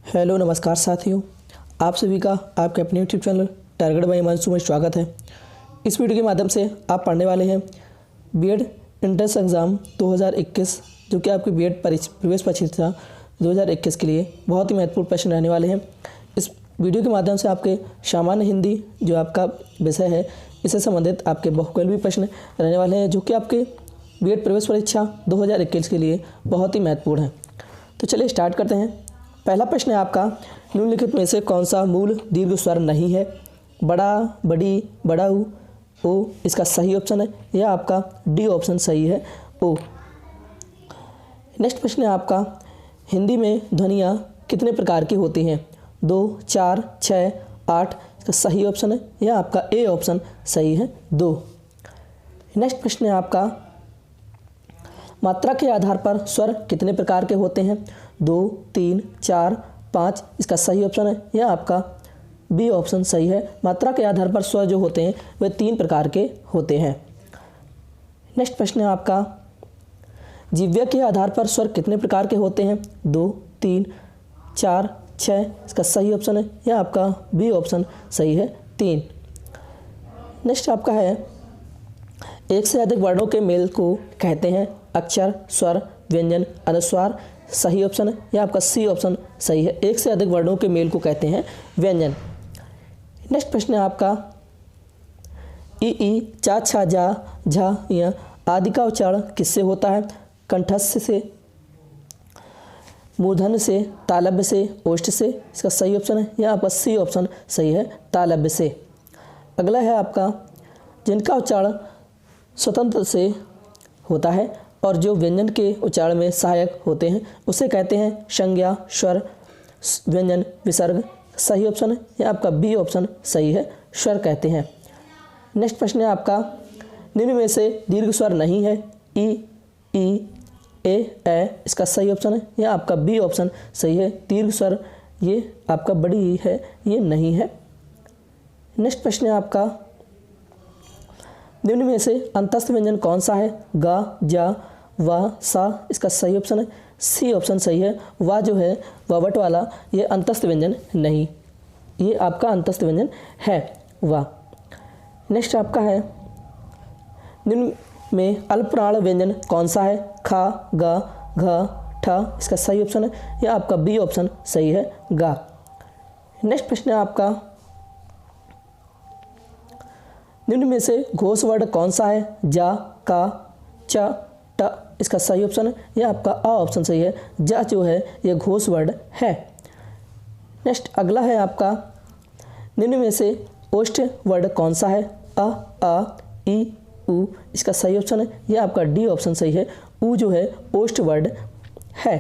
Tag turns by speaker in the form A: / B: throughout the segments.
A: Hello नमस्कार साथियों, आप सभी का आपके अपने YouTube channel Target by Himanshu में स्वागत है। इस वीडियो के माध्यम से आप पढ़ने वाले हैं बीएड एंट्रेंस एग्ज़ाम 2021 जो कि आपकी बीएड प्रवेश परीक्षा 2021 के लिए बहुत ही महत्वपूर्ण प्रश्न रहने वाले हैं। इस वीडियो के माध्यम से आपके सामान्य हिंदी जो आपका विषय है इससे संबंधित आपके बहुकौशल प्रश्न रहने वाले हैं जो कि आपके बीएड प्रवेश परीक्षा 2021 के लिए बहुत ही महत्वपूर्ण है। तो चलिए स्टार्ट करते हैं। पहला प्रश्न है आपका, निम्नलिखित में से कौन सा मूल दीर्घ स्वर नहीं है? बड़ा, बड़ी, बड़ाऊ, ओ इसका सही ऑप्शन है, या आपका डी ऑप्शन सही है, ओ। नेक्स्ट प्रश्न है आपका, हिंदी में ध्वनियाँ कितने प्रकार की होती हैं? 2, 4, 6, 8 इसका सही ऑप्शन है, या आपका ए ऑप्शन सही है, 2। नेक्स्ट प्रश्न है आपका, मात्रा के आधार पर स्वर कितने प्रकार के होते हैं? 2, 3, 4, 5 इसका सही ऑप्शन है, या आपका बी ऑप्शन सही है। मात्रा के आधार पर स्वर जो होते हैं वे 3 प्रकार के होते हैं। नेक्स्ट प्रश्न है आपका, जिह्वा के आधार पर स्वर कितने प्रकार के होते हैं? 2, 3, 4, 6 इसका सही ऑप्शन है, या आपका बी ऑप्शन सही है, 3। नेक्स्ट आपका है, एक से अधिक वर्णों के मेल को कहते हैं अक्षर, स्वर, व्यंजन, अनुस्वार। सही ऑप्शन है, या आपका सी ऑप्शन सही है। एक से अधिक वर्णों के मेल को कहते हैं व्यंजन। नेक्स्ट प्रश्न है आपका, ई, चा, छा, जा, झा, या आदि का उच्चारण किससे होता है? कंठस्थ से, मूर्धन्य से, तालव्य से, ओष्ठ से। इसका सही ऑप्शन है, या आपका सी ऑप्शन सही है, तालव्य से। अगला है आपका, जिनका उच्चारण स्वतंत्र से होता है और जो व्यंजन के उच्चारण में सहायक होते हैं उसे कहते हैं संज्ञा, स्वर, व्यंजन, विसर्ग। सही ऑप्शन है, या आपका बी ऑप्शन सही है, स्वर कहते हैं। नेक्स्ट प्रश्न है आपका, निम्न में से दीर्घ स्वर नहीं है? ई, ए, इसका सही ऑप्शन है, या आपका बी ऑप्शन सही है, दीर्घ स्वर ये आपका बड़ी ई है, ये नहीं है। नेक्स्ट प्रश्न है आपका, निम्न में से अंतस्थ व्यंजन कौन सा है? गा, जा, वा, सा इसका सही ऑप्शन है, सी ऑप्शन सही है। वा जो है वावट वाला ये अंतस्थ व्यंजन नहीं, ये आपका अंतस्थ व्यंजन है, वा। नेक्स्ट आपका है, निम्न में अल्पप्राण व्यंजन कौन सा है? खा, गा, घ, ठ इसका सही ऑप्शन है, या आपका बी ऑप्शन सही है, गा। नेक्स्ट प्रश्न है आपका, निम्न में से घोष वर्ण कौन सा है? जा, का, च, ट इसका सही ऑप्शन है, या आपका आ ऑप्शन सही है। जा जो है ये घोष वर्ण है। नेक्स्ट अगला है आपका, निम्न में से ओष्ठ वर्ण कौन सा है? आ, ई, उ इसका सही ऑप्शन है, या आपका डी ऑप्शन सही है, उ जो है ओष्ठ वर्ण है।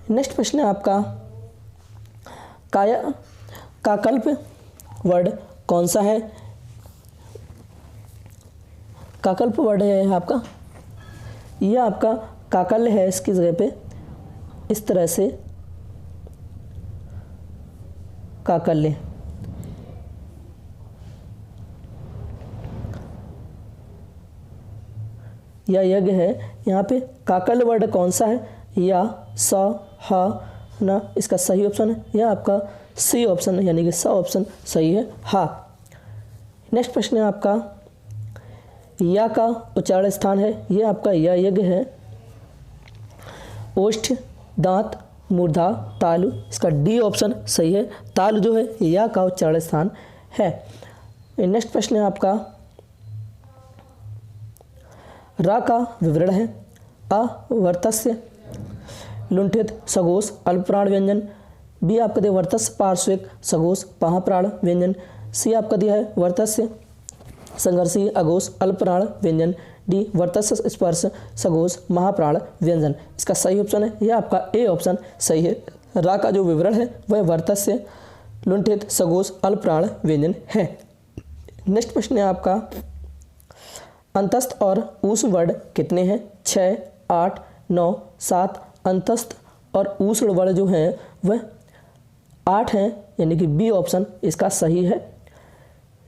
A: नेक्स्ट प्रश्न है आपका, काकल्प वर्ण कौन सा है? काकल्प वर्ड है आपका, यह आपका काकल्य है, इसकी जगह पे इस तरह से काकल्य। या यज्ञ है, यहाँ पे काकल्य वर्ड कौन सा है? या, स, ह, न इसका सही ऑप्शन है, या आपका सी ऑप्शन यानी कि स ऑप्शन सही है, हा। नेक्स्ट प्रश्न है आपका, या का उच्चारण स्थान है, ये आपका या यज्ञ है, ओष्ठ, दांत, मूर्धा, तालु इसका डी ऑप्शन सही है, तालु जो है या का उच्चारण स्थान है। नेक्स्ट प्रश्न है आपका, रा का विवरण है, अ वर्तस्य, लुंठित, सघोष, अल्पप्राण व्यंजन। बी आपका दिया वर्तस्य, पार्श्विक, सघोष, महाप्राण व्यंजन। सी आपका दिया है वर्तस्य, संघर्षी, अघोष, अल्पप्राण व्यंजन। डी वर्तस्य, स्पर्श, सघोष, महाप्राण व्यंजन। इसका सही ऑप्शन है, यह आपका ए ऑप्शन सही है। रा का जो विवरण है वह वर्तस्य, लुंठित, सघोष, अल्पप्राण व्यंजन है। नेक्स्ट प्रश्न है आपका, अंतस्थ और ऊष्म वर्ण कितने हैं? 6, 8, 9, 7 अंतस्थ और ऊष्म वर्ण जो हैं वह 8 हैं, यानी कि बी ऑप्शन इसका सही है।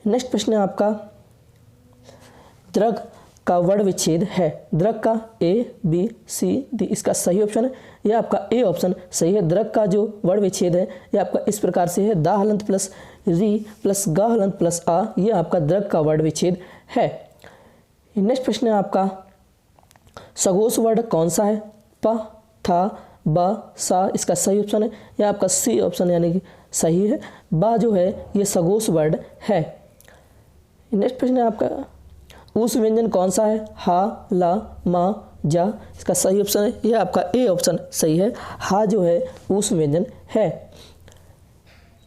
A: नेक्स्ट प्रश्न है आपका, दीर्घ का वर्ण विच्छेद है? दृक का A B C D इसका सही ऑप्शन है, यह आपका ए ऑप्शन सही है। दृक का जो वर्ण विच्छेद है यह आपका इस प्रकार से है, दा हलंत प्लस री प्लस गा हलंत प्लस आ, यह आपका दृक का वर्ण विच्छेद है। नेक्स्ट प्रश्न है आपका, सघोष वर्ण कौन सा है? प, था, ब, सा इसका सही ऑप्शन है, यह आपका सी ऑप्शन यानी कि सही है। बा जो है ये सघोष वर्ण है। नेक्स्ट प्रश्न है आपका, उस व्यंजन कौन सा है? हा, ला, मा, जा इसका सही ऑप्शन है, यह आपका ए ऑप्शन सही है। हा जो है उस व्यंजन है।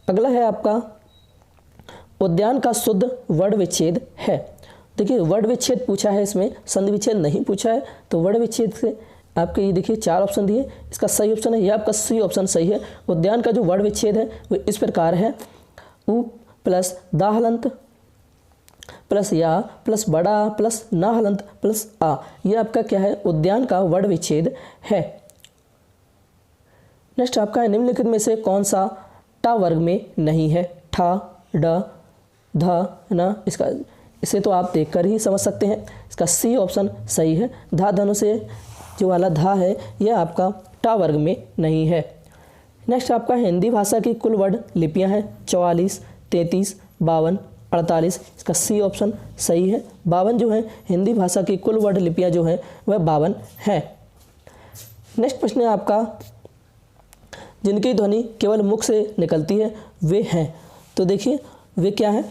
A: अगला है आपका, उद्यान का शुद्ध वर्ण विच्छेद है। देखिए वर्ण विच्छेद पूछा है, इसमें संधि विच्छेद नहीं पूछा है, तो वर्ण विच्छेद से आपके ये देखिए 4 ऑप्शन दिए, इसका सही ऑप्शन है, यह आपका सी ऑप्शन सही है। उद्यान का जो वर्ण विच्छेद है वो इस प्रकार है, उ प्लस दा हलंत प्लस या प्लस बड़ा प्लस ना हलंत प्लस आ, यह आपका क्या है? उद्यान का वर्ण विच्छेद है। नेक्स्ट आपका है, निम्नलिखित में से कौन सा टा वर्ग में नहीं है? ठा, ड, ध, न इसका इसे तो आप देखकर ही समझ सकते हैं, इसका सी ऑप्शन सही है। धा धनु से जो वाला धा है यह आपका टा वर्ग में नहीं है। नेक्स्ट आपका हिंदी भाषा की कुल वर्ण लिपियां हैं 44, 33, 52, 48, इसका सी ऑप्शन सही है। 52 जो है हिंदी भाषा की कुल वर्ण लिपियां जो है वह 52 हैं। नेक्स्ट प्रश्न है आपका, जिनकी ध्वनि केवल मुख से निकलती है वे हैं, तो देखिए वे क्या है?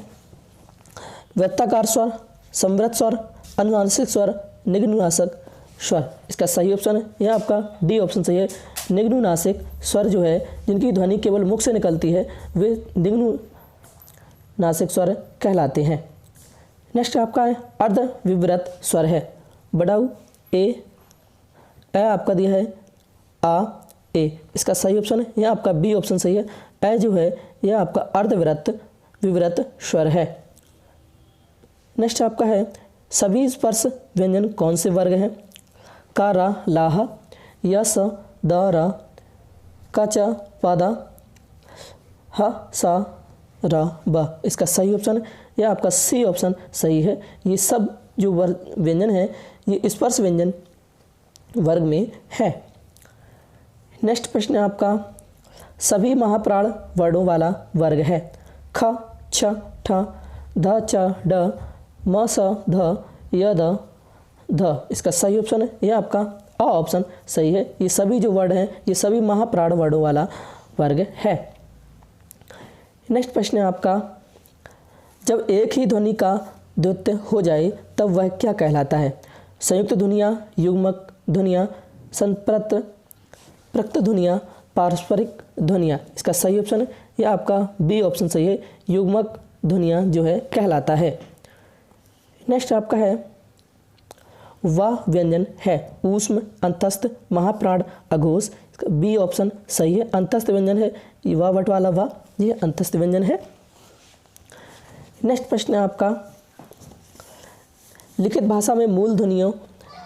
A: वृत्ताकार स्वर, समृद्ध स्वर, अनुनासिक स्वर, निग्नुनासिक स्वर इसका सही ऑप्शन है, यह आपका डी ऑप्शन सही है। निग्नुनासिक स्वर जो है जिनकी ध्वनि केवल मुख से निकलती है वे निग्नुनासिक स्वर कहलाते हैं। नेक्स्ट आपका है, अर्ध विवृत स्वर है। बड़ाऊ ए आपका दिया है आ ए, इसका सही ऑप्शन है, यह आपका बी ऑप्शन सही है। ए जो है यह आपका अर्धविवृत विवृत स्वर है। नेक्स्ट आपका है, सभी स्पर्श व्यंजन कौन से वर्ग हैं? का, रा, लाह, यस, द, रा, का, च, पादा, ह, सा, रा, ब इसका सही ऑप्शन है, यह आपका सी ऑप्शन सही है। ये सब जो व्यंजन है ये स्पर्श व्यंजन वर्ग में है। नेक्स्ट प्रश्न है आपका, सभी महाप्राण वर्णों वाला वर्ग है। ख, छ, ठ, ध, च, ड, म, स, ध, य, द, ध इसका सही ऑप्शन है, यह आपका अ ऑप्शन सही है। ये सभी जो वर्ड हैं ये सभी महाप्राण वर्णों वाला वर्ग है। नेक्स्ट प्रश्न है आपका, जब एक ही ध्वनि का द्वित्व हो जाए तब वह क्या कहलाता है? संयुक्त ध्वनियाँ, युग्मक ध्वनियाँ, संप्रक्त प्रकृत ध्वनियाँ, पारस्परिक ध्वनियाँ इसका सही ऑप्शन है, यह आपका बी ऑप्शन सही है। युग्मक ध्वनियाँ जो है कहलाता है। नेक्स्ट आपका है, वह व्यंजन है ऊष्म, अंतस्थ, महाप्राण, अघोष, बी ऑप्शन सही है। अंतस्थ व्यंजन है वह वट वाला वह, ये अंतस्थ व्यंजन है। नेक्स्ट प्रश्न है आपका, लिखित भाषा में मूल ध्वनियों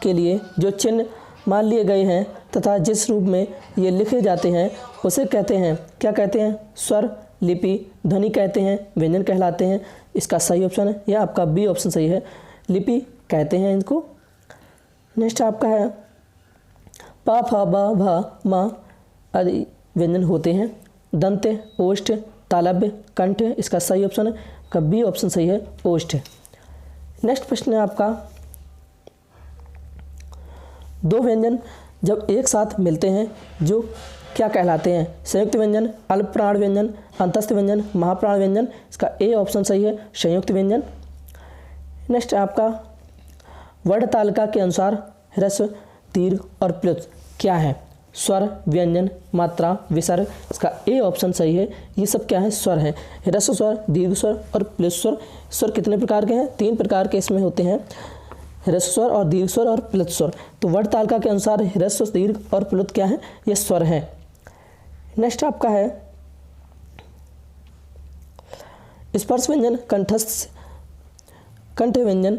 A: के लिए जो चिन्ह मान लिए गए हैं तथा जिस रूप में ये लिखे जाते हैं उसे कहते हैं, क्या कहते हैं? स्वर, लिपि, ध्वनि कहते हैं, व्यंजन कहलाते हैं, इसका सही ऑप्शन है, यह आपका बी ऑप्शन सही है। लिपि कहते हैं इनको। नेक्स्ट आपका है, प, फ, ब, भ, म आदि व्यंजन होते हैं। दंत्य, ओष्ठ, तालव्य, कंठ इसका सही ऑप्शन है, का बी ऑप्शन सही है, ओष्ठ। नेक्स्ट प्रश्न है आपका, दो व्यंजन जब एक साथ मिलते हैं जो क्या कहलाते हैं? संयुक्त व्यंजन, अल्प प्राण व्यंजन, अंतस्थ व्यंजन, महाप्राण व्यंजन, इसका ए ऑप्शन सही है, संयुक्त व्यंजन। नेक्स्ट आपका, वर्ण तालिका के अनुसार ह्रस्व, दीर्घ और प्लुत क्या है? स्वर, व्यंजन, मात्रा, विसर्ग, इसका ए ऑप्शन सही है। ये सब क्या है? स्वर है। ह्रस्व स्वर, दीर्घ स्वर और प्लुत स्वर। स्वर कितने प्रकार के हैं? 3 प्रकार के इसमें होते हैं, ह्रस्व स्वर और दीर्घ स्वर और प्लुत स्वर। तो वर्ण तालिका के अनुसार ह्रस्व, दीर्घ और प्लुत क्या है? ये स्वर है। नेक्स्ट आपका है, स्पर्श व्यंजन कंठस्थ, कंठ व्यंजन,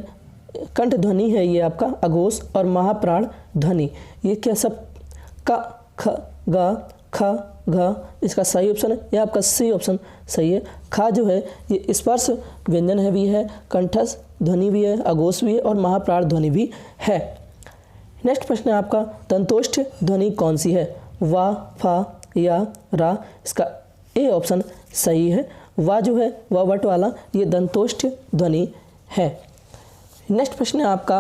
A: कंठ ध्वनि है ये आपका अघोष और महाप्राण ध्वनि। ये क्या सब? क, ख, ग, खा घा, इसका सही ऑप्शन है यह आपका सी ऑप्शन सही है। खा जो है ये स्पर्श व्यंजन है भी है, कंठस्थ ध्वनि भी है, अघोष भी है और महाप्राण ध्वनि भी है। नेक्स्ट प्रश्न है आपका दंतोष्ठ ध्वनि कौन सी है? वा, फा या रा, इसका ए ऑप्शन सही है। वा जो है वह वट वाला ये दंतोष्ठ ध्वनि है। नेक्स्ट प्रश्न है आपका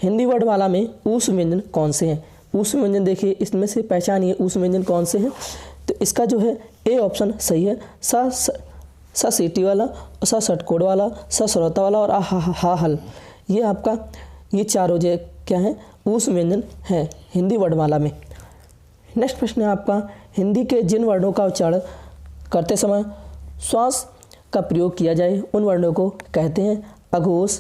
A: हिंदी वर्णमाला में ऊष्म व्यंजन कौन से हैं? ऊष्म व्यंजन देखिए इसमें से पहचानिए ऊष्म व्यंजन कौन से हैं। तो इसका जो है ए ऑप्शन सही है। सा सीटी वाला, सा षटकोण वाला, सा श्रोता वाला और हा हल, ये आपका ये चारों जो क्या है ऊष्म व्यंजन है हिंदी वर्णमाला में। नेक्स्ट प्रश्न है आपका हिंदी के जिन वर्णों का उच्चारण करते समय श्वास का प्रयोग किया जाए उन वर्णों को कहते हैं अघोष,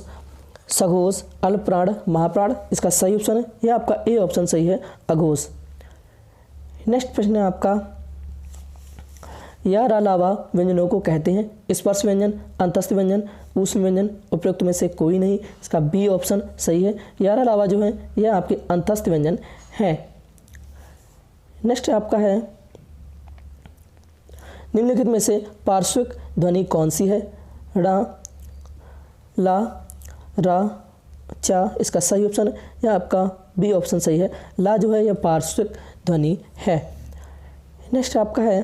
A: सघोष, अल्पप्राण, महाप्राण, इसका सही ऑप्शन है यह आपका ए ऑप्शन सही है अघोष। नेक्स्ट प्रश्न है आपका या अलावा व्यंजनों को कहते हैं स्पर्श व्यंजन, अंतस्थ व्यंजन, ऊष्म व्यंजन, उपयुक्त में से कोई नहीं, इसका बी ऑप्शन सही है। या अलावा जो है यह आपके अंतस्थ व्यंजन है। नेक्स्ट आपका है निम्नलिखित में से पार्श्विक ध्वनि कौन सी है? रा, ला, रा, चा, इसका सही ऑप्शन है यह आपका बी ऑप्शन सही है। ला जो है यह पार्श्विक ध्वनि है। नेक्स्ट आपका है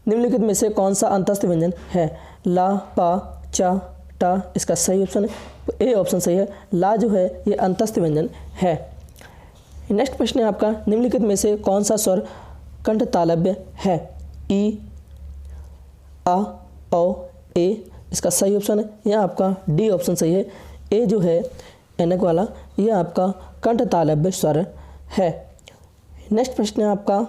A: निम्नलिखित में से कौन सा अंतस्थ व्यंजन है? ला, पा, चा, टा, इसका सही ऑप्शन है ए ऑप्शन सही है। ला जो है ये अंतस्थ व्यंजन है। नेक्स्ट प्रश्न है आपका निम्नलिखित में से कौन सा स्वर कंठ तालव्य है? ई, आ, औ, ए, इसका सही ऑप्शन है यह आपका डी ऑप्शन सही है। ए जो है एनक वाला यह आपका कंठ तालव्य स्वर है। नेक्स्ट प्रश्न है आपका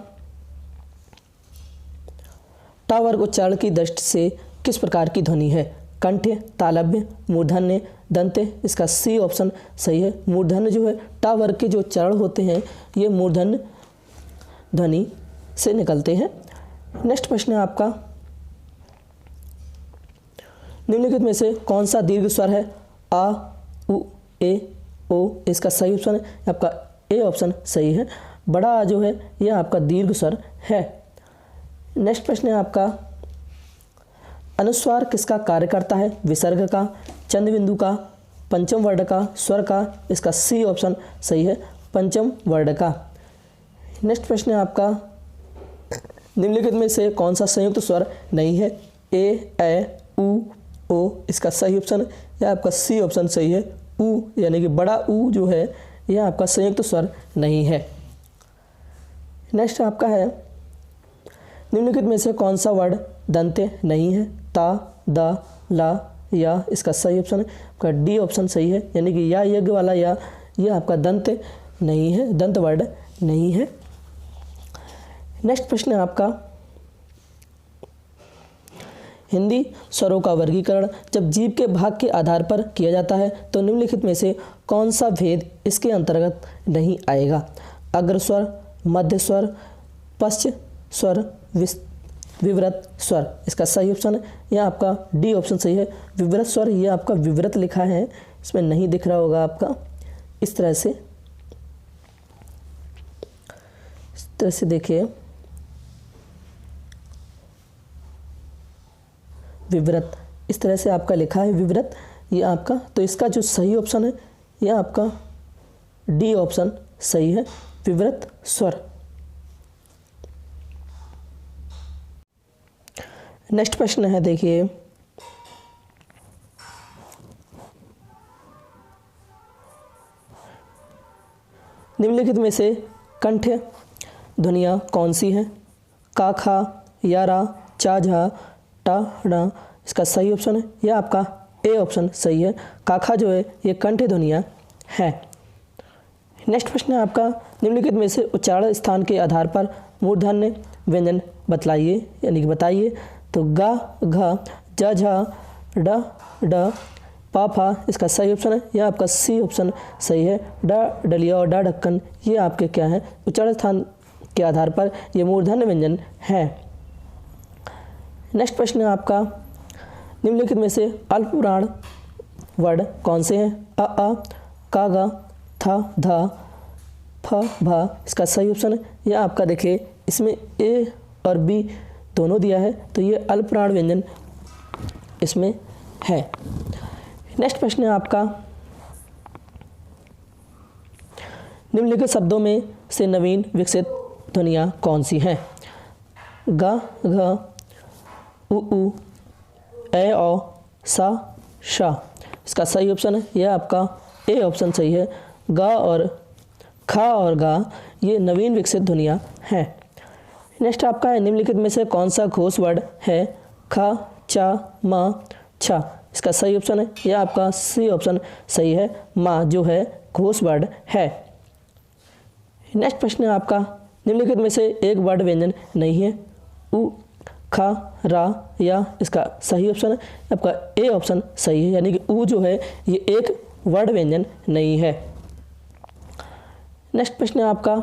A: टा वर्ग उच्चारण की दृष्टि से किस प्रकार की ध्वनि है? कंठ्य, तालव्य, मूर्धन्य, दंत्य, इसका सी ऑप्शन सही है। मूर्धन्य जो है टा वर्ग के जो उच्चारण होते हैं ये मूर्धन्य ध्वनि से निकलते हैं। नेक्स्ट प्रश्न है आपका निम्नलिखित में से कौन सा दीर्घ स्वर है? आ, उ, ए, ओ, इसका सही ऑप्शन है आपका ए ऑप्शन सही है। बड़ा आ जो है यह आपका दीर्घ स्वर है। नेक्स्ट प्रश्न है आपका अनुस्वार किसका कार्य करता है? विसर्ग का, चंद्रबिंदु का, पंचम वर्ण का, स्वर का, इसका सी ऑप्शन सही है पंचम वर्ण का। नेक्स्ट प्रश्न है आपका निम्नलिखित में से कौन सा संयुक्त स्वर नहीं है? ए, उ, ओ, इसका सही ऑप्शन यह आपका सी ऑप्शन सही है। उ यानी कि बड़ा उ जो है यह आपका संयुक्त स्वर नहीं है। नेक्स्ट आपका है निम्नलिखित में से कौन सा वर्ण दंत्य नहीं है? ता, दा, ला, या, इसका सही ऑप्शन है आपका डी ऑप्शन सही है यानी कि या यज्ञ वाला या यह आपका दंत नहीं है, दंत वर्ण नहीं है। नेक्स्ट प्रश्न है आपका हिंदी स्वरों का वर्गीकरण जब जीभ के भाग के आधार पर किया जाता है तो निम्नलिखित में से कौन सा भेद इसके अंतर्गत नहीं आएगा? अग्र स्वर, मध्य स्वर, पश्च स्वर, विवृत स्वर, इसका सही ऑप्शन है यह आपका डी ऑप्शन सही है। विवृत स्वर ये आपका विवृत लिखा है, इसमें नहीं दिख रहा होगा आपका, इस तरह से देखिए विवृत, इस तरह से आपका लिखा है विवृत ये आपका, तो इसका जो सही ऑप्शन है यह आपका डी ऑप्शन सही है विवृत स्वर। नेक्स्ट प्रश्न है देखिए निम्नलिखित में से कंठ्य ध्वनियाँ कौन सी हैं? का, खा, या, रा, चा, झा, टा, ड़ा, इसका सही ऑप्शन है यह आपका ए ऑप्शन सही है। काखा जो है ये कंठ्य ध्वनियाँ हैं। नेक्स्ट प्रश्न है आपका निम्नलिखित में से उच्चारण स्थान के आधार पर मूर्धन्य व्यंजन बतलाइए यानी कि बताइए। तो गा, घा, जा, झा, डा, डा, पा, फा, इसका सही ऑप्शन है यह आपका सी ऑप्शन सही है। डा, डलिया और डा, ढक्कन ये आपके क्या है उच्चारण स्थान के आधार पर ये मूर्धन्य व्यंजन है। नेक्स्ट प्रश्न है आपका निम्नलिखित में से अल्पप्राण वर्ड कौन से हैं? अ आ, का गा, था धा, फ भा। इसका सही ऑप्शन है ये आपका देखिए इसमें ए और बी दोनों दिया है, तो ये अल्पप्राण व्यंजन इसमें है। नेक्स्ट प्रश्न है आपका, निम्नलिखित शब्दों में से नवीन विकसित ध्वनियाँ कौन सी हैं? ग, घ, उ, ए, ओ, सा, शा। इसका सही ऑप्शन है यह आपका ए ऑप्शन सही है। ग और खा और गा ये नवीन विकसित ध्वनियाँ हैं। नेक्स्ट आपका है, निम्नलिखित में से कौन सा घोष वर्ड है? खा, चा, मा, छा। इसका सही ऑप्शन है यह आपका सी ऑप्शन सही है। माँ जो है घोष वर्ड है। नेक्स्ट प्रश्न है आपका, निम्नलिखित में से एक वर्ड व्यंजन नहीं है? उ, खा, रा, या। इसका सही ऑप्शन है आपका ए ऑप्शन सही है, यानी कि उ जो है ये एक वर्ड व्यंजन नहीं है। नेक्स्ट प्रश्न है आपका,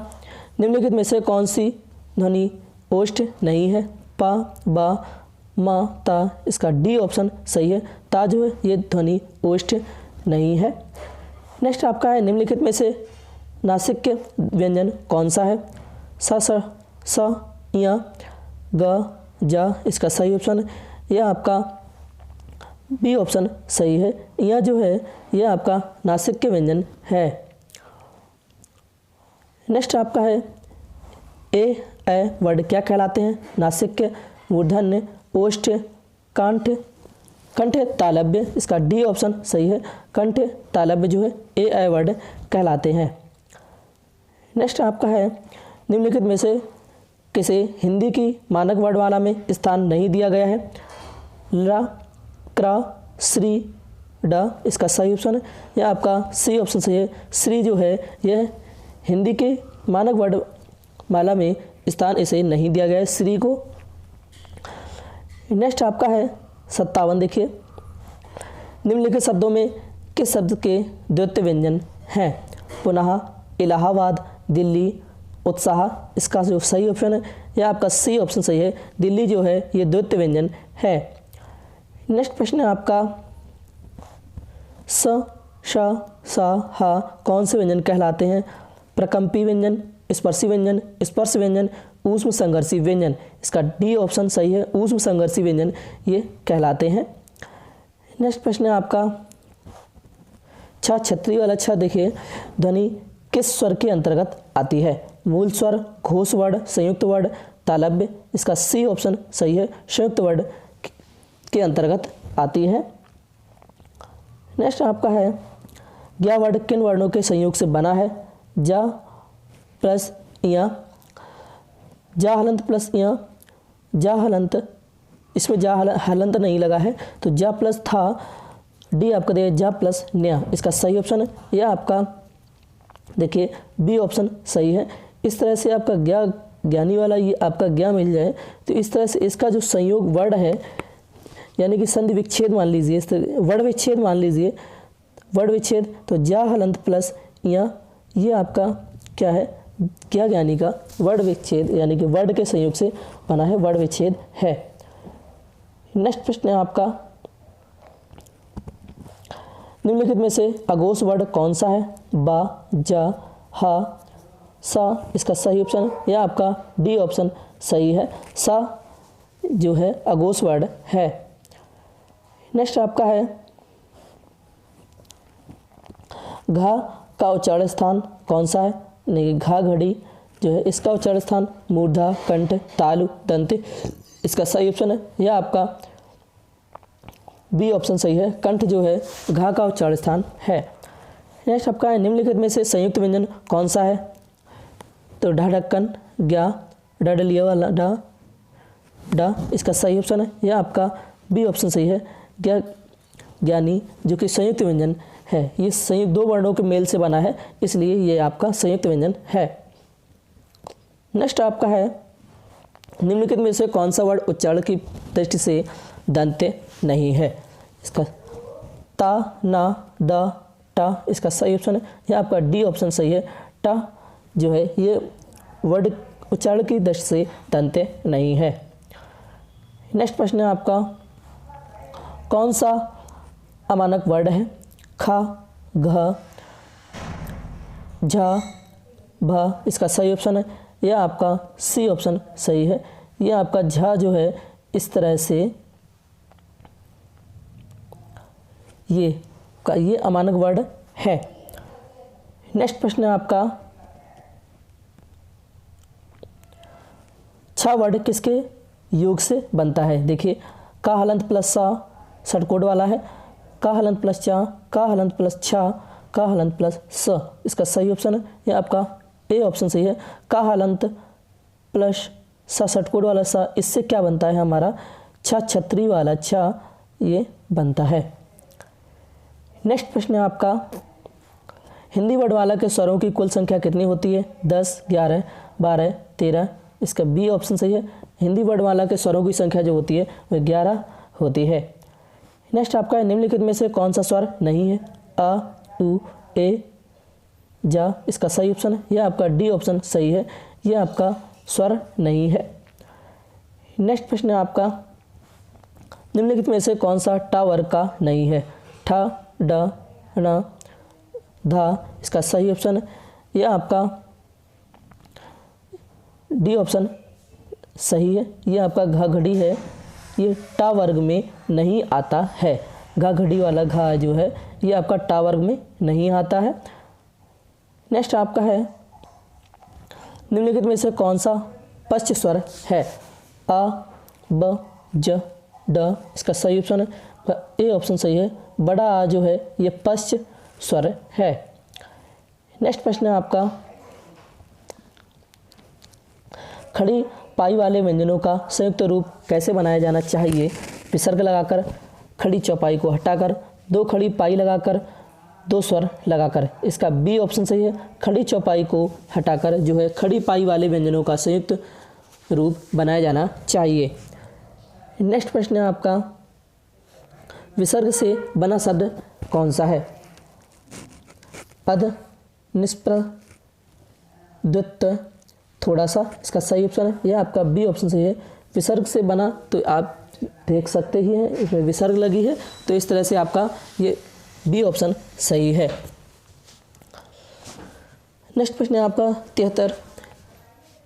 A: निम्नलिखित में से कौन सी ध्वनि ओष्ठ नहीं है? पा, बा, मा, ता। इसका डी ऑप्शन सही है। ता जो है ये ध्वनि ओष्ठ नहीं है। नेक्स्ट आपका है, निम्नलिखित में से नासिक व्यंजन कौन सा है? स, स, या, ग, जा। इसका सही ऑप्शन है यह आपका बी ऑप्शन सही है। यह जो है यह आपका नासिक के व्यंजन है। नेक्स्ट आपका है, ए वर्ड क्या कहलाते हैं? नासिक के, मूर्धन्य, ओष्ठ, कांठ, कंठ, तालव्य। इसका डी ऑप्शन सही है। कंठ तालव्य जो है ए वर्ड कहलाते हैं। नेक्स्ट आपका है, निम्नलिखित में से किसे हिंदी की मानक वर्णमाला में स्थान नहीं दिया गया है? रा, क्रा, श्री, ड। इसका सही ऑप्शन है यह आपका सी ऑप्शन सही है। श्री जो है यह हिंदी के मानक वर्णमाला में स्थान इसे नहीं दिया गया है श्री को। नेक्स्ट आपका है 57, देखिए निम्नलिखित शब्दों में किस शब्द के द्वितीय व्यंजन हैं? पुनः, इलाहाबाद, दिल्ली, उत्साह। इसका जो सही ऑप्शन है यह आपका सी ऑप्शन सही है। दिल्ली जो है ये द्वितीय व्यंजन है। नेक्स्ट प्रश्न है आपका, स, श, सा, हा कौन से व्यंजन कहलाते हैं? प्रकंपी व्यंजन, स्पर्शी व्यंजन, स्पर्श व्यंजन, ऊष्म संघर्षी व्यंजन। इसका डी ऑप्शन सही है। ऊष्म संघर्षी व्यंजन ये कहलाते हैं। नेक्स्ट प्रश्न है आपका, छ, छतरी वाला छ देखिए ध्वनि किस स्वर के अंतर्गत आती है? मूल स्वर, घोष वर्ड, संयुक्त वर्ड, तालव्य। इसका सी ऑप्शन सही है। संयुक्त वर्ड के अंतर्गत आती है। नेक्स्ट आपका है, ज्ञा वर्ड किन वर्णों के संयोग से बना है? जा प्लस या, जा हलंत प्लस या, जा हलंत। इसमें जा हलंत नहीं लगा है तो जा प्लस था। डी आपका देखिए जा प्लस न्या। इसका सही ऑप्शन है यह आपका देखिए बी ऑप्शन सही है। इस तरह से आपका ज्ञानी वाला ये आपका ज्ञा मिल जाए तो इस तरह से इसका जो संयोग वर्ड है यानी कि संधि विच्छेद मान लीजिए, इस तरह वर्ड विच्छेद मान लीजिए, वर्ड विच्छेद तो जा हलंत प्लस या, ये आपका क्या है? क्या ज्ञानी का वर्ड विच्छेद यानी कि वर्ड के संयोग से बना है, वर्ड विच्छेद है। नेक्स्ट प्रश्न है आपका, निम्नलिखित में से अघोष वर्ड कौन सा है? बा, जा, हा, सा। इसका सही ऑप्शन यह आपका डी ऑप्शन सही है। सा जो है अघोष वर्ड है। नेक्स्ट आपका है, घा का उच्चारण स्थान कौन सा है? नहीं, घा घड़ी जो है इसका उच्चारण स्थान मूर्धा, कंठ, तालु, दंत। इसका सही ऑप्शन है यह आपका बी ऑप्शन सही है। कंठ जो है घा का उच्चारण स्थान है। नेक्स्ट आपका है, निम्नलिखित में से संयुक्त व्यंजन कौन सा है? तो ढ, ढक्कन, ज्ञा, डलिया वाला ढ, ड। इसका सही ऑप्शन है यह आपका बी ऑप्शन सही है। ज्ञानी जो कि संयुक्त व्यंजन है, ये संयुक्त दो वर्णों के मेल से बना है इसलिए ये आपका संयुक्त व्यंजन है। नेक्स्ट आपका है, निम्नलिखित में से कौन सा वर्ड उच्चारण की दृष्टि से दंत्य नहीं है? इसका ता, ना, द, टा। इसका सही ऑप्शन है यह आपका डी ऑप्शन सही है। टा जो है ये वर्ड उच्चारण की दृष्टि से दंत्य नहीं है। नेक्स्ट प्रश्न है आपका, कौन सा अमानक वर्ड है? खा, घ, झा, भ इसका सही ऑप्शन है। यह आपका सी ऑप्शन सही है। यह आपका झा जो है इस तरह से ये अमानक वर्ड है। नेक्स्ट प्रश्न है आपका, छा वर्ड किसके योग से बनता है? देखिए, का हलंत प्लस सा षटकोण वाला है। का हलंत प्लस चा, का हलंत प्लस छा, का हलंत प्लस स इसका सही ऑप्शन है। ये आपका ए ऑप्शन सही है। का हलंत प्लस सा षटकोण वाला सा, इससे क्या बनता है हमारा? छा छतरी वाला छा ये बनता है। नेक्स्ट प्रश्न है आपका, हिंदी वर्णमाला के स्वरों की कुल संख्या कितनी होती है? 10, 11, 12, 13 इसका बी ऑप्शन सही है। हिंदी वर्णमाला के स्वरों की संख्या जो होती है वह 11 होती है। नेक्स्ट आपका, निम्नलिखित में से कौन सा स्वर नहीं है? अ, उ, ए, जा इसका सही ऑप्शन है। यह आपका डी ऑप्शन सही है। यह आपका स्वर नहीं है। नेक्स्ट प्रश्न है आपका, निम्नलिखित में से कौन सा टा वर्ग का नहीं है? ठा, ड, ण, धा इसका सही ऑप्शन है। यह आपका डी ऑप्शन सही है। यह आपका घा घड़ी है, ये टा वर्ग में नहीं आता है। घा घड़ी वाला घा जो है ये आपका टा वर्ग में नहीं आता है। नेक्स्ट आपका है, निम्नलिखित में से कौन सा पश्च स्वर है? आ, ब, ज, ड इसका सही ऑप्शन है। ए ऑप्शन सही है। बड़ा आ जो है ये पश्च स्वर है। नेक्स्ट प्रश्न है आपका, खड़ी पाई वाले व्यंजनों का संयुक्त रूप कैसे बनाया जाना चाहिए? विसर्ग लगाकर, खड़ी चौपाई को हटाकर, दो खड़ी पाई लगाकर, दो स्वर लगाकर इसका बी ऑप्शन सही है। खड़ी चौपाई को हटाकर जो है खड़ी पाई वाले व्यंजनों का संयुक्त रूप बनाया जाना चाहिए। नेक्स्ट प्रश्न है आपका, विसर्ग से बना शब्द कौन सा है? पद, निष्प्रह, द्वित्व, थोड़ा सा इसका सही ऑप्शन है। यह आपका बी ऑप्शन सही है। विसर्ग से बना तो आप देख सकते ही हैं इसमें विसर्ग लगी है, तो इस तरह से आपका ये बी ऑप्शन सही है। नेक्स्ट प्रश्न है आपका 73,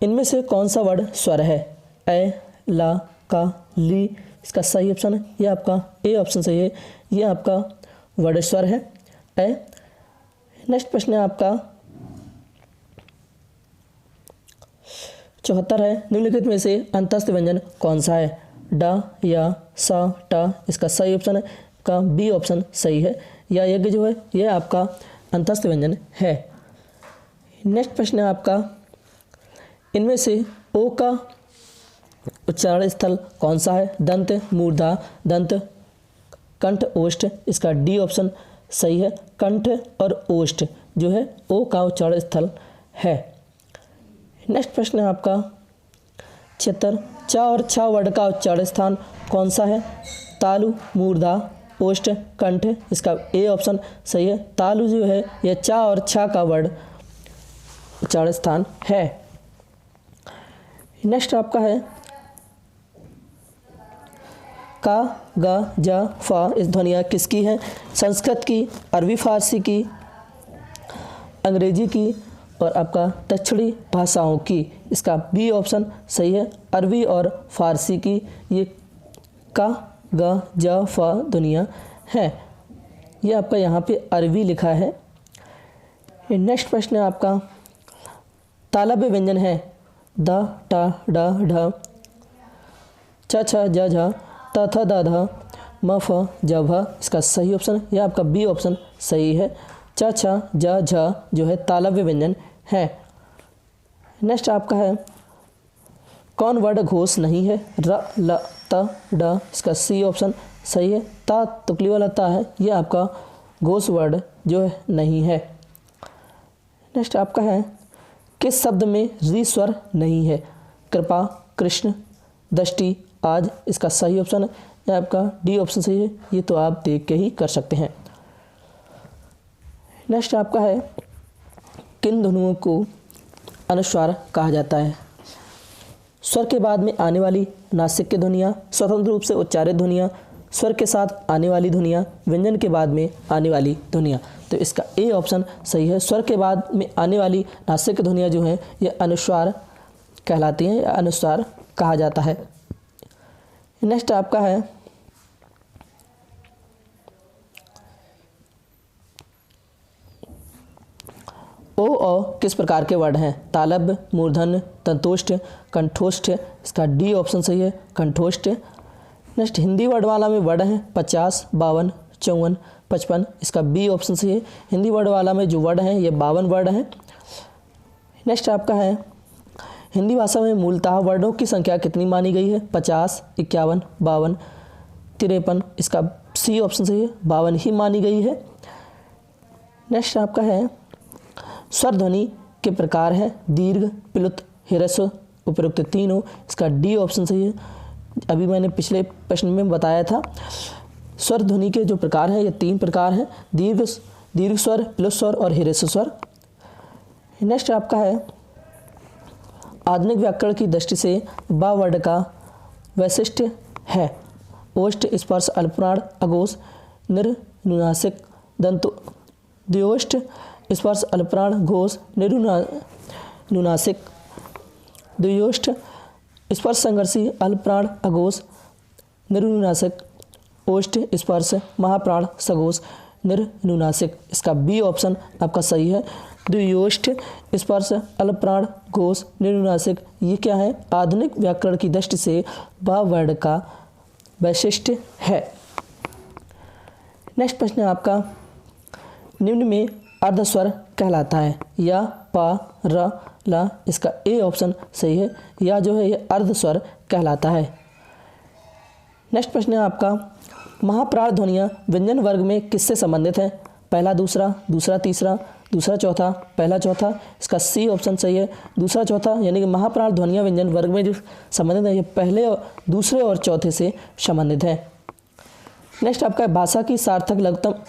A: इनमें से कौन सा वर्ड स्वर है? ए, ला, का, ली इसका सही ऑप्शन है। यह आपका ए ऑप्शन सही है। यह आपका वर्ड स्वर है ए। नेक्स्ट प्रश्न है आपका 74 है, निम्नलिखित में से अंतस्थ व्यंजन कौन सा है? डा, या, सा, टा इसका सही ऑप्शन है। का बी ऑप्शन सही है। या यज्ञ जो है यह आपका अंतस्थ व्यंजन है। नेक्स्ट प्रश्न है आपका, इनमें से ओ का उच्चारण स्थल कौन सा है? दंत, मूर्धा, दंत, कंठ, ओष्ठ इसका डी ऑप्शन सही है। कंठ और ओष्ठ जो है ओ का उच्चारण स्थल है। नेक्स्ट प्रश्न है आपका 76, चा और छा वर्ड का उच्चारण स्थान कौन सा है? तालु, मूर्धा, ओष्ठ, कंठ इसका ए ऑप्शन सही है। तालु जो है यह चा और छा का वर्ड उच्चारण स्थान है। नेक्स्ट आपका है का, गा, जा, फा इस ध्वनियाँ किसकी हैं? संस्कृत की, अरबी फारसी की, अंग्रेजी की और आपका दक्षिणी भाषाओं की। इसका बी ऑप्शन सही है। अरबी और फारसी की ये का, गा, जा, फा ध्वनियाँ हैं। ये आपका यहाँ पे अरबी लिखा है। नेक्स्ट प्रश्न है आपका, तालव्य व्यंजन है द, टा, डा, ढ, छ, छ, ज, झ, त, थ, द, ध, म, फ, ज, भ इसका सही ऑप्शन है। यह आपका बी ऑप्शन सही है। च, छ, ज, झ जो है तालव्य व्यंजन है। नेक्स्ट आपका है, कौन वर्ड घोष नहीं है? र, ल, त, ड इसका सी ऑप्शन सही है। ता तुकली वाला ता है, यह आपका घोष वर्ड जो है नहीं है। नेक्स्ट आपका है, किस शब्द में री स्वर नहीं है? कृपा, कृष्ण, दृष्टि, आज इसका सही ऑप्शन है। यह आपका डी ऑप्शन सही है। ये तो आप देख के ही कर सकते हैं। नेक्स्ट आपका है, किन ध्वनियों को अनुस्वार कहा जाता है? स्वर के बाद में आने वाली नासिक की ध्वनियाँ, स्वतंत्र रूप से उच्चारित ध्वनियाँ, स्वर के साथ आने वाली ध्वनियाँ, व्यंजन के बाद में आने वाली ध्वनियाँ। तो इसका ए ऑप्शन सही है। स्वर के बाद में आने वाली नासिक ध्वनियाँ जो हैं ये अनुस्वार कहलाती हैं या अनुस्वार कहा जाता है। नेक्स्ट आपका है ओ और किस प्रकार के वर्ड हैं? तालब, मूर्धन्य, तंतुष्ट, कंठोष्ठ। इसका डी ऑप्शन सही है, कंठोष्ठ। नेक्स्ट हिंदी वर्णमाला में वर्ड हैं 50, 52, 54, 55। इसका बी ऑप्शन सही है। हिंदी वर्णमाला में जो वर्ड हैं ये 52 वर्ड हैं। नेक्स्ट आपका है हिंदी भाषा में मूलतः वर्डों की संख्या कितनी मानी गई है? 50, 51, 52, 53। इसका सी ऑप्शन सही है, 52 ही मानी गई है। नेक्स्ट आपका है स्वर ध्वनि के प्रकार हैं दीर्घ, प्लुत, ह्रस्व, उपरोक्त तीनों। इसका डी ऑप्शन सही है। अभी मैंने पिछले प्रश्न में बताया था स्वर ध्वनि के जो प्रकार हैं ये 3 प्रकार हैं, दीर्घ स्वर, प्लुत स्वर और ह्रस्व स्वर। नेक्स्ट आपका है आधुनिक व्याकरण की दृष्टि से बा वर्ड का वैशिष्ट्य है? ओष्ठ, स्पर्श, अल्पप्राण, अघोष, निर्नुनासिक, दंतु, द्वयोष्ठ, स्पर्श, अल्पप्राण, घोष, निर्नुनासिक, द्वयोष्ठ, स्पर्श, संघर्षी, अल्पप्राण, अघोष, निर्नुनासिक, ओष्ठ, स्पर्श, महाप्राण, सघोष, निर्नुनासिक। इसका बी ऑप्शन आपका सही है, द्वयोष्ठ, स्पर्श, अल्पप्राण, घोष, निर्नुनासिक। ये क्या है? आधुनिक व्याकरण की दृष्टि से बा वर्ड का वैशिष्ट्य है। नेक्स्ट प्रश्न है आपका निम्न में अर्धस्वर कहलाता है? या, पा, र, ला। इसका ए ऑप्शन सही है, या जो है ये अर्धस्वर कहलाता है। नेक्स्ट प्रश्न है आपका महाप्राण ध्वनियाँ व्यंजन वर्ग में किससे संबंधित हैं? पहला, दूसरा, दूसरा, तीसरा, दूसरा, चौथा, पहला, चौथा। इसका सी ऑप्शन सही है, दूसरा, चौथा। यानी कि महाप्राण ध्वनियाँ व्यंजन वर्ग में जो संबंधित है ये पहले, दूसरे और चौथे से संबंधित है। नेक्स्ट आपका भाषा की सार्थक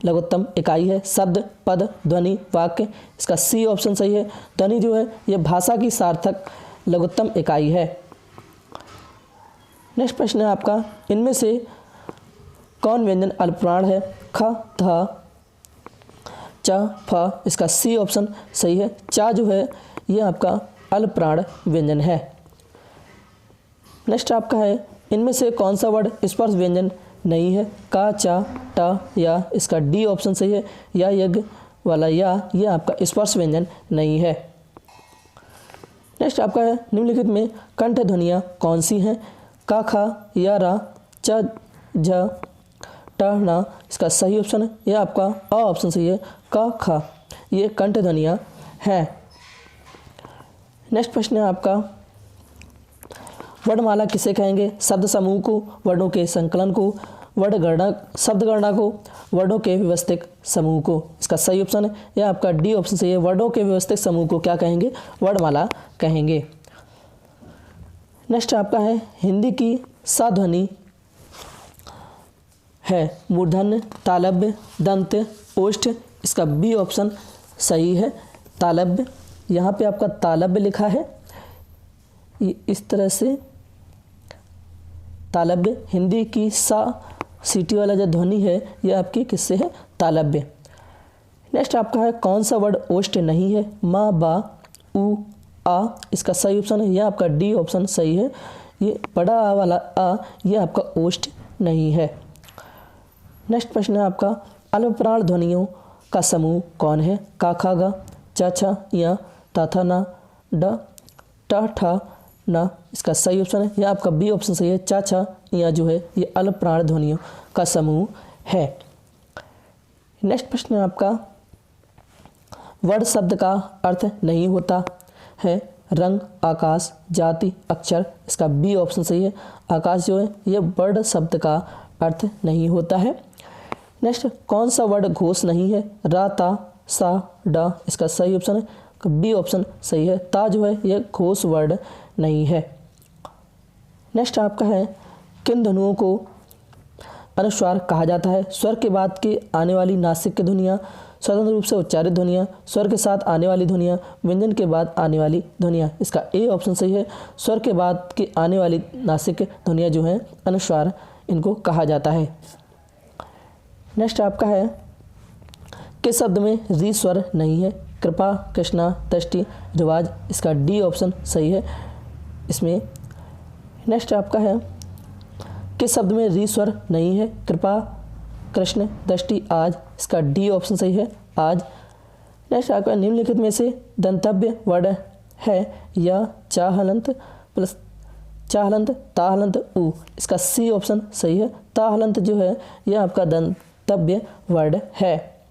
A: लघुत्तम इकाई है? शब्द, पद, ध्वनि, वाक्य। इसका सी ऑप्शन सही है, ध्वनि जो है ये भाषा की सार्थक लघुत्तम इकाई है। नेक्स्ट प्रश्न है आपका इनमें से कौन व्यंजन अल्पप्राण है? ख, ध, च, फ। इसका सी ऑप्शन सही है, चा जो है ये आपका अल्पप्राण व्यंजन है। नेक्स्ट आपका है इनमें से कौन सा वर्ड स्पर्श व्यंजन नहीं है? का, चा, टा, या। इसका डी ऑप्शन सही है, या यज्ञ वाला या, ये आपका स्पर्श व्यंजन नहीं है। नेक्स्ट आपका है निम्नलिखित में कंठ ध्वनियाँ कौन सी हैं? का, खा, या, रा, च, झ, ट, ना। इसका सही ऑप्शन है, यह आपका अ ऑप्शन सही है, का, खा। ये कंठ ध्वनियाँ हैं। नेक्स्ट प्रश्न है आपका वर्णमाला किसे कहेंगे? शब्द समूह को, वर्णों के संकलन को, वर्णगणना, शब्द गणना को, वर्णों के व्यवस्थित समूह को। इसका सही ऑप्शन है, यह आपका डी ऑप्शन सही है, वर्णों के व्यवस्थित समूह को क्या कहेंगे? वर्णमाला कहेंगे। नेक्स्ट आपका है हिंदी की सा ध्वनि है मूर्धन्य, तालव्य, दंत, ओष्ठ। इसका बी ऑप्शन सही है, तालव्य। यहाँ पे आपका तालव्य लिखा है, इस तरह से तालव्य। हिंदी की सा सीटी वाला जो ध्वनि है ये आपकी किससे है? तालव्य। नेक्स्ट आपका है कौन सा वर्ड ओष्ठ नहीं है? मा, बा, उ, आ। इसका सही ऑप्शन है, यह आपका डी ऑप्शन सही है, ये बड़ा आ वाला आ ये आपका ओष्ठ नहीं है। नेक्स्ट प्रश्न है आपका अल्पप्राण ध्वनियों का समूह कौन है? का, खा, गा, चा, छा, या, ता, था, ना, ड, टा, ठा, ना। इसका सही ऑप्शन है, यह आपका बी ऑप्शन सही है, चा, छा, या जो है ये अल्पप्राण ध्वनियों का समूह है। नेक्स्ट प्रश्न है आपका वर्ड शब्द का अर्थ नहीं होता है? रंग, आकाश, जाति, अक्षर। इसका बी ऑप्शन सही है, आकाश जो है ये वर्ड शब्द का अर्थ नहीं होता है। नेक्स्ट कौन सा वर्ड घोष नहीं है? रा, ता, सा, डा। इसका सही ऑप्शन है, बी ऑप्शन सही है, ता जो है यह घोष वर्ड नहीं है। नेक्स्ट आपका है किन ध्वनियों को अनुस्वार कहा जाता है? स्वर के बाद की आने वाली नासिक ध्वनियाँ, स्वतंत्र रूप से उच्चारित ध्वनियाँ, स्वर के साथ आने वाली ध्वनियाँ, व्यंजन के बाद आने वाली ध्वनियाँ। इसका ए ऑप्शन सही है, स्वर के बाद की आने वाली नासिक ध्वनियाँ जो हैं अनुस्वार इनको कहा जाता है। नेक्स्ट आपका है किस शब्द में री स्वर नहीं है? कृपा, कृष्णा, दृष्टि, रिवाज, इसका डी ऑप्शन सही है इसमें। नेक्स्ट आपका है किस शब्द में री स्वर नहीं है? कृपा, कृष्ण, दृष्टि, आज, इसका डी ऑप्शन सही है आज। नेक्स्ट आपका निम्नलिखित में से दंतव्य वर्ण है या चाहलंत प्लस चाहलंत, ताहलंत, उ, इसका सी ऑप्शन सही है। ताहलंत जो है यह आपका दंतव्य वर्ण है।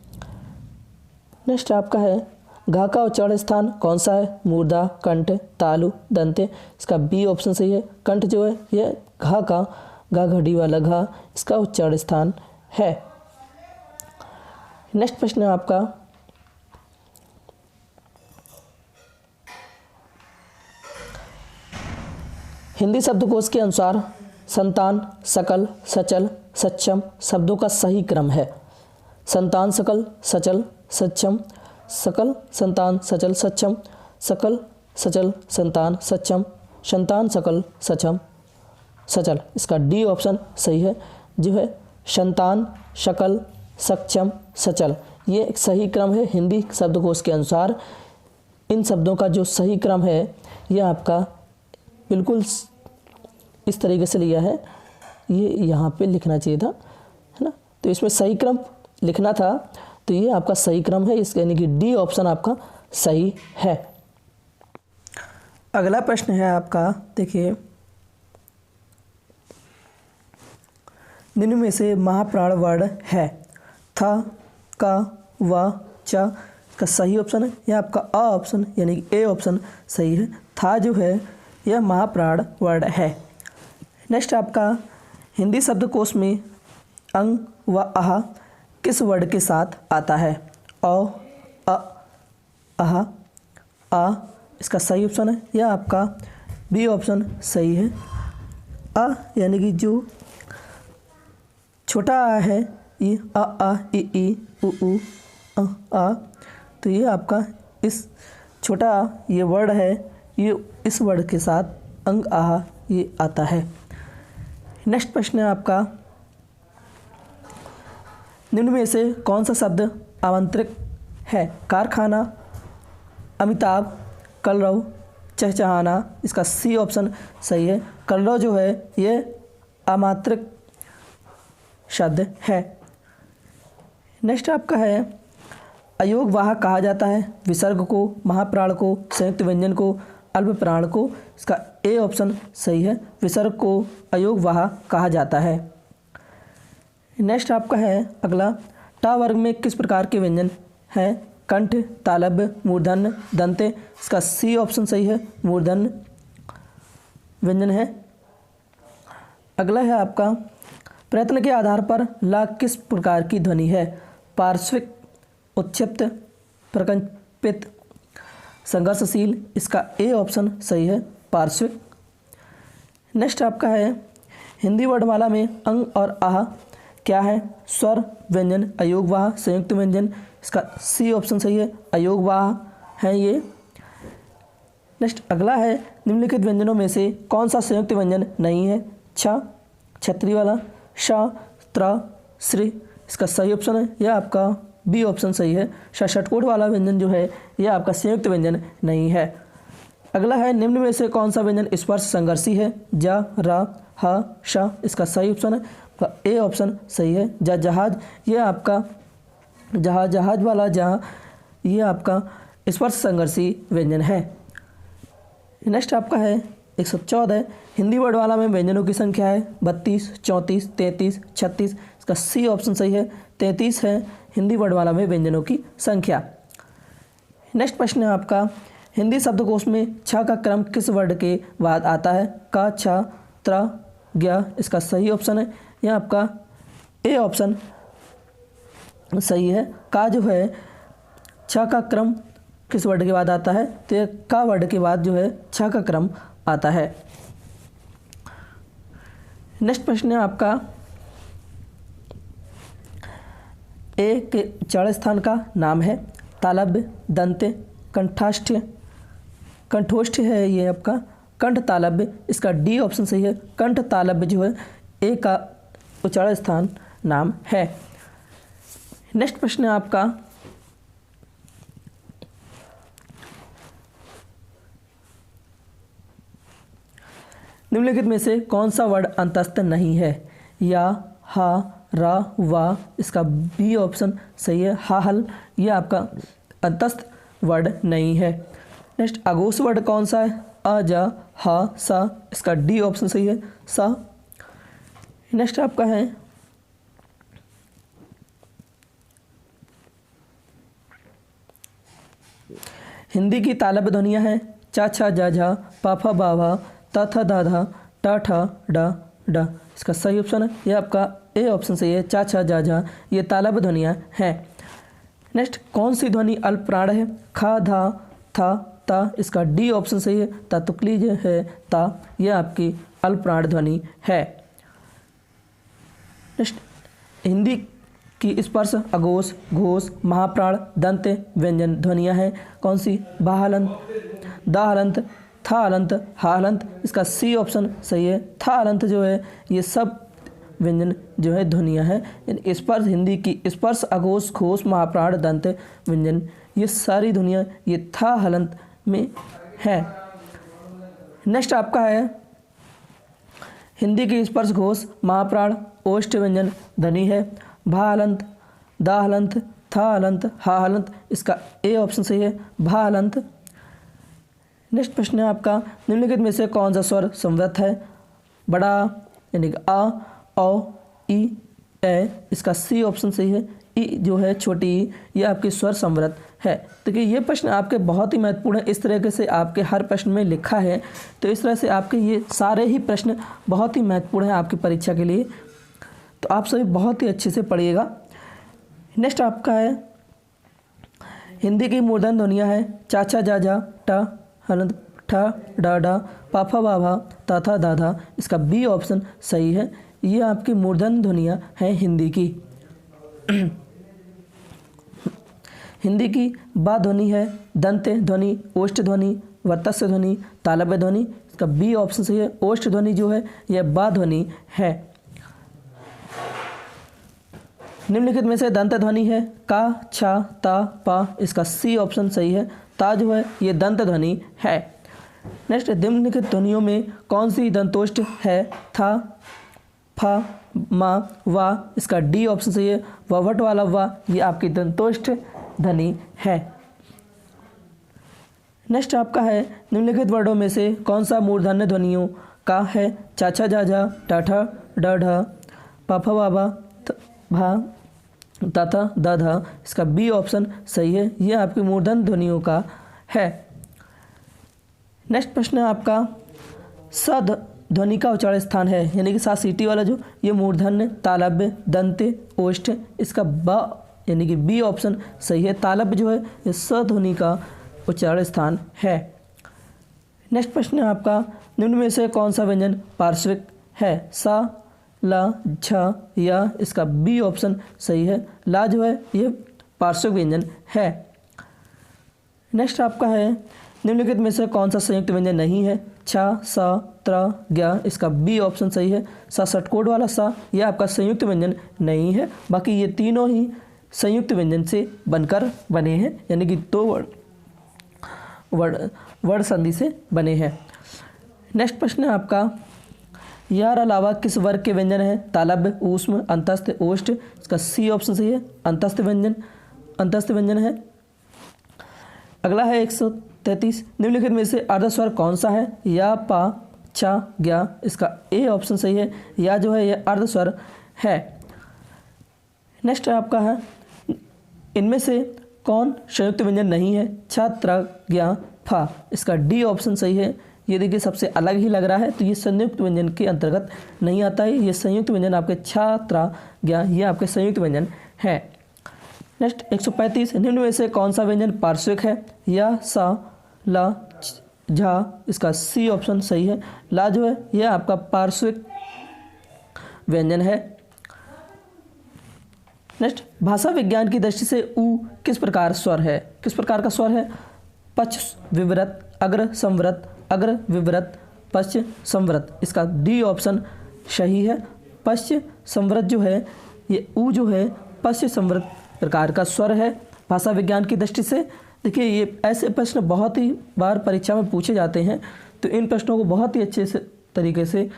A: नेक्स्ट आपका है घा का उच्चारण स्थान कौन सा है? मूर्धा, कंठ, तालु, दंते, इसका बी ऑप्शन सही है। कंठ जो है यह घा का घा घड़ी वाला घा इसका उच्चारण स्थान है। नेक्स्ट प्रश्न है आपका हिंदी शब्दकोश के अनुसार संतान, सकल, सचल, सक्षम शब्दों का सही क्रम है। संतान, सकल, सचल, सक्षम, सकल, संतान, सचल, सक्षम, सकल, सचल, संतान, सक्षम, संतान, सकल, सक्षम, सचल, इसका डी ऑप्शन सही है जो है संतान, शकल, सक्षम, सचल। ये एक सही क्रम है हिंदी शब्दकोश के अनुसार। इन शब्दों का जो सही क्रम है यह आपका बिल्कुल इस तरीके से लिया है, ये यहाँ पे लिखना चाहिए था, है ना। तो इसमें सही क्रम लिखना था, तो ये आपका सही क्रम है, इसके यानी कि डी ऑप्शन आपका सही है। अगला प्रश्न है आपका, देखिए निम्न में से महाप्राण वर्ण है था, का, वा, चा, इसका सही ऑप्शन है यह आपका अ ऑप्शन यानी कि ए ऑप्शन सही है। था जो है यह महाप्राण वर्ण है। नेक्स्ट आपका हिंदी शब्दकोश में अंग व आह किस वर्ण के साथ आता है? औ, अ, आह, आ, इसका सही ऑप्शन है यह आपका बी ऑप्शन सही है। अ यानी कि जो छोटा आ है ये आ ई उ आ, तो ये आपका इस छोटा ये वर्ड है, ये इस वर्ड के साथ अंग आह ये आता है। नेक्स्ट प्रश्न है आपका निम्न में से कौन सा शब्द आमंत्रित है? कारखाना, अमिताभ, कलरव, चहचहाना, इसका सी ऑप्शन सही है। कलरव जो है ये आमंत्रित शब्द है। नेक्स्ट आपका है अयोगवाह कहा जाता है विसर्ग को, महाप्राण को, संयुक्त व्यंजन को, अल्पप्राण को, इसका ए ऑप्शन सही है। विसर्ग को अयोगवाह कहा जाता है। नेक्स्ट आपका है अगला टा वर्ग में किस प्रकार के व्यंजन हैं? कंठ, तालव्य, मूर्धन्य, दंते, इसका सी ऑप्शन सही है, मूर्धन्य व्यंजन है। अगला है आपका प्रयत्न के आधार पर ला किस प्रकार की ध्वनि है? पार्श्विक, उत्क्षिप्त, प्रकंपित, संघर्षशील, इसका ए ऑप्शन सही है, पार्श्विक। नेक्स्ट आपका है हिंदी वर्णमाला में अंग और आह क्या है? स्वर, व्यंजन, अयोगवाह, संयुक्त व्यंजन, इसका सी ऑप्शन सही है, अयोगवाह है ये। नेक्स्ट अगला है निम्नलिखित व्यंजनों में से कौन सा संयुक्त व्यंजन नहीं है? छ, छतरी वाला, श, त्र, श्री, इसका सही ऑप्शन है यह आपका बी ऑप्शन सही है। षटकोट वाला व्यंजन जो है यह आपका संयुक्त व्यंजन नहीं है। अगला है निम्न में से कौन सा व्यंजन स्पर्श संघर्षी है? ज, र, ह, श, इसका सही ऑप्शन है ए ऑप्शन सही है। जहाज, ये आपका जहाज वाला जहाँ ये आपका स्पर्श संघर्षी व्यंजन है। नेक्स्ट आपका है 114 हिंदी वर्णमाला में व्यंजनों की संख्या है 32, 34, 33, 36, इसका सी ऑप्शन सही है, 33 है हिंदी वर्णमाला में व्यंजनों की संख्या। नेक्स्ट प्रश्न है आपका हिंदी शब्दकोश में छ का क्रम किस वर्ण के बाद आता है? क, छ, त्र, ज्ञ, इसका सही ऑप्शन है यह आपका ए ऑप्शन सही है। का जो है छ का क्रम किस वर्ण के बाद आता है? तो का वर्ण के बाद जो है छ का क्रम आता है। नेक्स्ट प्रश्न है आपका ए के उच्चारण स्थान का नाम है तालव्य, दंते, कंठाष्ठ्य, कंठोष्ठ है ये आपका कंठ तालव्य, इसका डी ऑप्शन सही है। कंठ तालव्य जो है ए का उच्चारण स्थान नाम है। नेक्स्ट प्रश्न है आपका, निम्नलिखित में से कौन सा वर्ड अंतस्थ नहीं है? या, हा, रा, वा, इसका बी ऑप्शन सही है, हा, हल, ये आपका अंतस्थ वर्ड नहीं है। नेक्स्ट अघोष वर्ड कौन सा है? अ, जा, हा, सा, इसका डी ऑप्शन सही है, सा। नेक्स्ट आपका है हिंदी की तालब्य ध्वनियाँ हैं चा, छा, जा, झा, पा, फा, बा, भा, ता, था, दा, धा, टा, ठा, डा, डा। इसका सही ऑप्शन है ये आपका ए ऑप्शन सही है, चा, छा, जा, झा, ये तालब्य ध्वनियाँ हैं। नेक्स्ट कौन सी ध्वनि अल्प प्राण है? खा, धा, था, ता, इसका डी ऑप्शन सही है, ता तुकली जो है ता, यह आपकी अल्प प्राण ध्वनि है। नेक्स्ट हिंदी की स्पर्श अघोष, घोष, महाप्राण, दंत, व्यंजन ध्वनियाँ हैं कौन सी? बा हलंत, दा हलंत, था हलंत, हा हलंत, इसका सी ऑप्शन सही है, था हलंत जो है ये सब व्यंजन जो है ध्वनियाँ हैं। स्पर्श हिंदी की स्पर्श अघोष, घोष, महाप्राण, दंत, व्यंजन ये सारी ध्वनियाँ ये था हलंत में है। नेक्स्ट आपका है हिंदी की स्पर्श घोष, महाप्राण, ओष्ठ व्यंजन ध्वनि है भा हलंत, दा हलंत, था हलंत, हा हलंत, इसका ए ऑप्शन सही है, भा हलंत। नेक्स्ट प्रश्न है आपका, निम्नलिखित में से कौन सा स्वर समवृत है? बड़ा यानी कि आ, औ, ई, ए, इसका सी ऑप्शन सही है, ई जो है छोटी ई ये आपकी स्वर समवृत है। देखिए ये प्रश्न आपके बहुत ही महत्वपूर्ण है, इस तरीके से आपके हर प्रश्न में लिखा है, तो इस तरह से आपके ये सारे ही प्रश्न बहुत ही महत्वपूर्ण है आपकी परीक्षा के लिए, तो आप सभी बहुत ही अच्छे से पढ़िएगा। नेक्स्ट आपका है हिंदी की मूर्धन ध्वनियाँ है चा, छा, जा, झा, टा, हलंत, ठा, डा, डा, पा, फा, बा, भा, ता, था, दा, धा, इसका बी ऑप्शन सही है, ये आपकी मूर्धन ध्वनियाँ हैं हिंदी की। हिंदी की बा ध्वनि है दंत ध्वनि, ओष्ठ ध्वनि, वर्तस्य ध्वनि, तालव्य ध्वनि, इसका बी ऑप्शन सही है, ओष्ठ ध्वनि जो है यह बा ध्वनि है। निम्नलिखित में से दंत ध्वनि है का, छा, ता, पा, इसका सी ऑप्शन सही है, ता जो है ये दंत ध्वनि है। नेक्स्ट निम्नलिखित ध्वनियों में कौन सी दंतोष्ठ है? था, फा, मा, वा, इसका डी ऑप्शन सही है, ववट वाला वा ये आपकी दंतोष्ठ ध्वनि है। नेक्स्ट आपका है निम्नलिखित वर्डों में से कौन सा मूर्धन्य ध्वनियों का है? चा, छा, जा, झा, टा, ठा, डा, ढा, पा, फा, बा, भा, भा, ता, था, दा, धा, इसका बी ऑप्शन सही है, यह आपकी मूर्धन ध्वनियों का है। नेक्स्ट प्रश्न है आपका स ध्वनि का उच्चारण स्थान है, यानी कि सा सीटी वाला जो ये मूर्धन्य, तालव्य, दंत, ओष्ठ, इसका बा यानी कि बी ऑप्शन सही है, तालव्य जो है ये स ध्वनि का उच्चारण स्थान है। नेक्स्ट प्रश्न है आपका निम्न में से कौन सा व्यंजन पार्श्विक है? सा, ला, झा, या, इसका बी ऑप्शन सही है, ला जो है ये पार्श्विक व्यंजन है। नेक्स्ट आपका है निम्नलिखित में से कौन सा संयुक्त व्यंजन नहीं है? छा, सा, त्रा, ज्ञा, इसका बी ऑप्शन सही है, सा षटकोड वाला सा यह आपका संयुक्त व्यंजन नहीं है, बाकी ये तीनों ही संयुक्त व्यंजन से बनकर बने हैं, यानी कि दो वर्ण संधि से बने हैं। नेक्स्ट प्रश्न है आपका यार अलावा किस वर्ग के व्यंजन है? तालव्य, ऊष्म, अंतस्थ, ओष्ठ, इसका सी ऑप्शन सही है, अंतस्थ व्यंजन है। अगला है 133, निम्नलिखित में से अर्धस्वर कौन सा है? या, पा, छा, ज्ञा, इसका ए ऑप्शन सही है, या जो है यह अर्धस्वर है। नेक्स्ट आपका है इनमें से कौन संयुक्त व्यंजन नहीं है? छा, त्रा, ज्ञा, फा, इसका डी ऑप्शन सही है। ये देखिए सबसे अलग ही लग रहा है, तो ये संयुक्त व्यंजन के अंतर्गत नहीं आता है, ये संयुक्त व्यंजन आपके छा, त्रा, ज्ञा ये आपके संयुक्त व्यंजन है। नेक्स्ट 135, निम्न में से कौन सा व्यंजन पार्श्विक है? या, सा, ला, झा, इसका सी ऑप्शन सही है, ला जो है यह आपका पार्श्विक व्यंजन है। नेक्स्ट भाषा विज्ञान की दृष्टि से ऊ किस प्रकार स्वर है? किस प्रकार का स्वर है? पश्च विवृत, अग्र संवृत, अग्र विवृत, पश्च संवृत, इसका डी ऑप्शन सही है, पश्च संवृत जो है ये ऊ जो है पश्च संवृत प्रकार का स्वर है भाषा विज्ञान की दृष्टि से। देखिए ये ऐसे प्रश्न बहुत ही बार परीक्षा में पूछे जाते हैं, तो इन प्रश्नों को बहुत ही अच्छे से तरीके से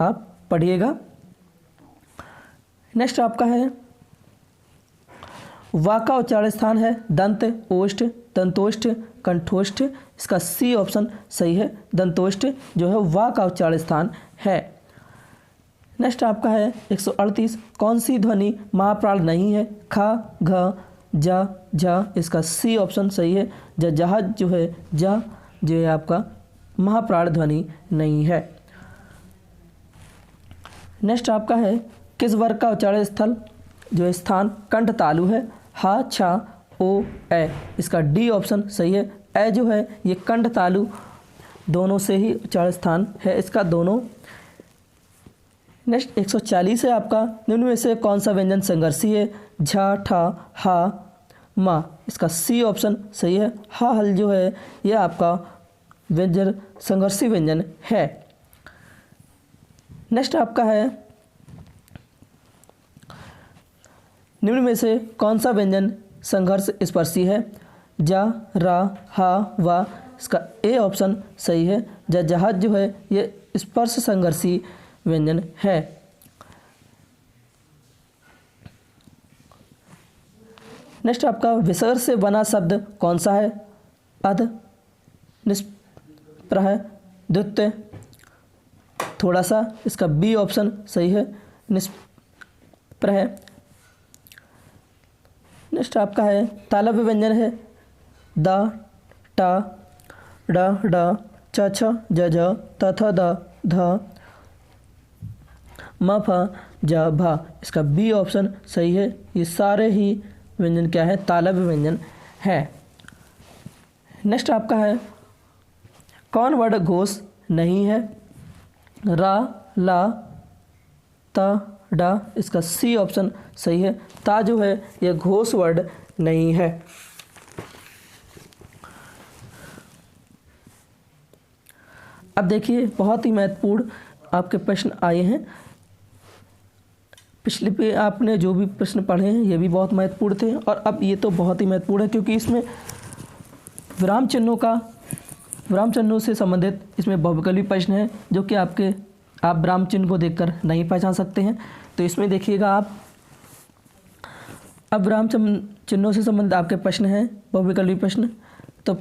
A: आप पढ़िएगा। नेक्स्ट आपका है वाक का उच्चारण स्थान है दंत ओष्ठ, दंतोष्ठ, कंठोष्ठ। इसका सी ऑप्शन सही है, दंतोष्ठ जो है वा का उच्चारण स्थान है। नेक्स्ट आपका है 138 कौन सी ध्वनि महाप्राण नहीं है? ख, घ, जा, झा। इसका सी ऑप्शन सही है, जहाज जो है जा जो है आपका महाप्राण ध्वनि नहीं है। नेक्स्ट आपका है किस वर्ग का उच्चारण स्थल जो स्थान कंठ तालु है? हा, छा, ओ, ए। इसका डी ऑप्शन सही है, ए जो है ये कंठ तालु दोनों से ही उच्चारण स्थान है इसका दोनों। नेक्स्ट 140 है आपका निम्न में से कौन सा व्यंजन संघर्षी है? झा, ठा, हा, मा। इसका सी ऑप्शन सही है, हा हल जो है यह आपका व्यंजन संघर्षी व्यंजन है। नेक्स्ट आपका है निम्न में से कौन सा व्यंजन संघर्ष स्पर्शी है? जा, रा, हा, वा। इसका ए ऑप्शन सही है, जहाज जो है ये स्पर्श संघर्षी व्यंजन है। नेक्स्ट आपका विसर्ग से बना शब्द कौन सा है? अध, निष्प्रह, द्वितीय, थोड़ा सा। इसका बी ऑप्शन सही है, निष्प्रह। नेक्स्ट आपका है तालव्य व्यंजन है द, टा, ड, ड, च, छ, ज, झ, त, थ, द, ध, म, फ, ज, भा। इसका बी ऑप्शन सही है, ये सारे ही व्यंजन क्या है? तालव्य व्यंजन है। नेक्स्ट आपका है कौन वर्ण घोष नहीं है? रा, ला, ता, डा। इसका सी ऑप्शन सही है, ता जो है यह घोष वर्ण नहीं है। अब देखिए बहुत ही महत्वपूर्ण आपके प्रश्न आए हैं। पिछले पे आपने जो भी प्रश्न पढ़े हैं ये भी बहुत महत्वपूर्ण थे, और अब ये तो बहुत ही महत्वपूर्ण है क्योंकि इसमें विराम चिन्हों से संबंधित इसमें बहुविकल्पी प्रश्न है जो कि आप विराम चिन्ह को देखकर नहीं पहचान सकते हैं। तो इसमें देखिएगा आप, अब विराम चिन्हों से संबंधित आपके प्रश्न हैं बहुविकल्पी प्रश्न। तो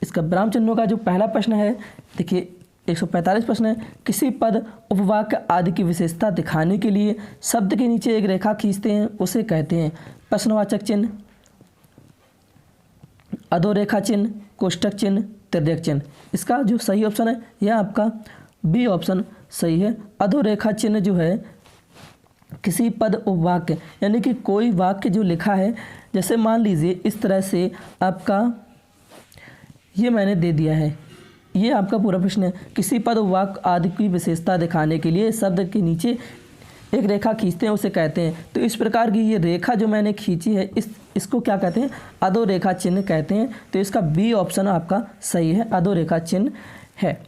A: इसका विराम चिन्हों का जो पहला प्रश्न है, देखिए 145 प्रश्न है, किसी पद उपवाक्य आदि की विशेषता दिखाने के लिए शब्द के नीचे एक रेखा खींचते हैं उसे कहते हैं प्रश्नवाचक चिन्ह, अधोरेखा चिन्ह, कोष्ठक चिन्ह, तिर्यक चिन्ह। इसका जो सही ऑप्शन है यह आपका बी ऑप्शन सही है। अधोरेखा चिन्ह जो है किसी पद उपवाक्य यानी कि कोई वाक्य जो लिखा है, जैसे मान लीजिए इस तरह से आपका ये मैंने दे दिया है, ये आपका पूरा प्रश्न है, किसी पद वाक्य आदि की विशेषता दिखाने के लिए शब्द के नीचे एक रेखा खींचते हैं उसे कहते हैं। तो इस प्रकार की ये रेखा जो मैंने खींची है इसको क्या कहते हैं? अधोरेखा चिन्ह कहते हैं। तो इसका बी ऑप्शन आपका सही है, अधोरेखा चिन्ह है।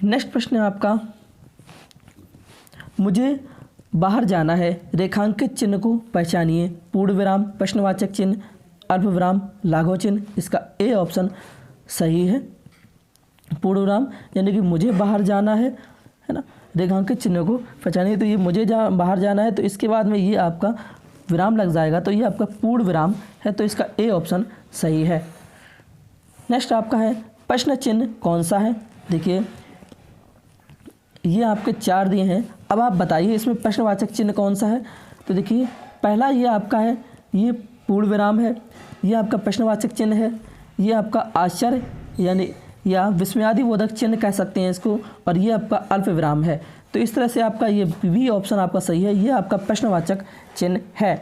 A: नेक्स्ट प्रश्न है आपका मुझे बाहर जाना है, रेखांकित चिन्ह को पहचानिए। पूर्ण विराम, प्रश्नवाचक चिन्ह, अल्प विराम, लाघव चिन्ह। इसका ए ऑप्शन सही है, पूर्ण विराम यानी कि मुझे बाहर जाना है ना, रेखांकित चिन्ह को पहचानिए। तो ये मुझे बाहर जाना है, तो इसके बाद में ये आपका विराम लग जाएगा, तो ये आपका पूर्ण विराम है, तो इसका ए ऑप्शन सही है। नेक्स्ट आपका है प्रश्न चिन्ह कौन सा है? देखिए ये आपके 4 दिए हैं, अब आप बताइए इसमें प्रश्नवाचक चिन्ह कौन सा है? तो देखिए पहला ये आपका है, ये पूर्ण विराम है, ये आपका प्रश्नवाचक चिन्ह है, ये आपका आश्चर्य यानी या विस्मयादिबोधक चिन्ह कह सकते हैं इसको, और ये आपका अल्प विराम है। तो इस तरह से आपका ये बी ऑप्शन आपका सही है, ये आपका प्रश्नवाचक चिन्ह है।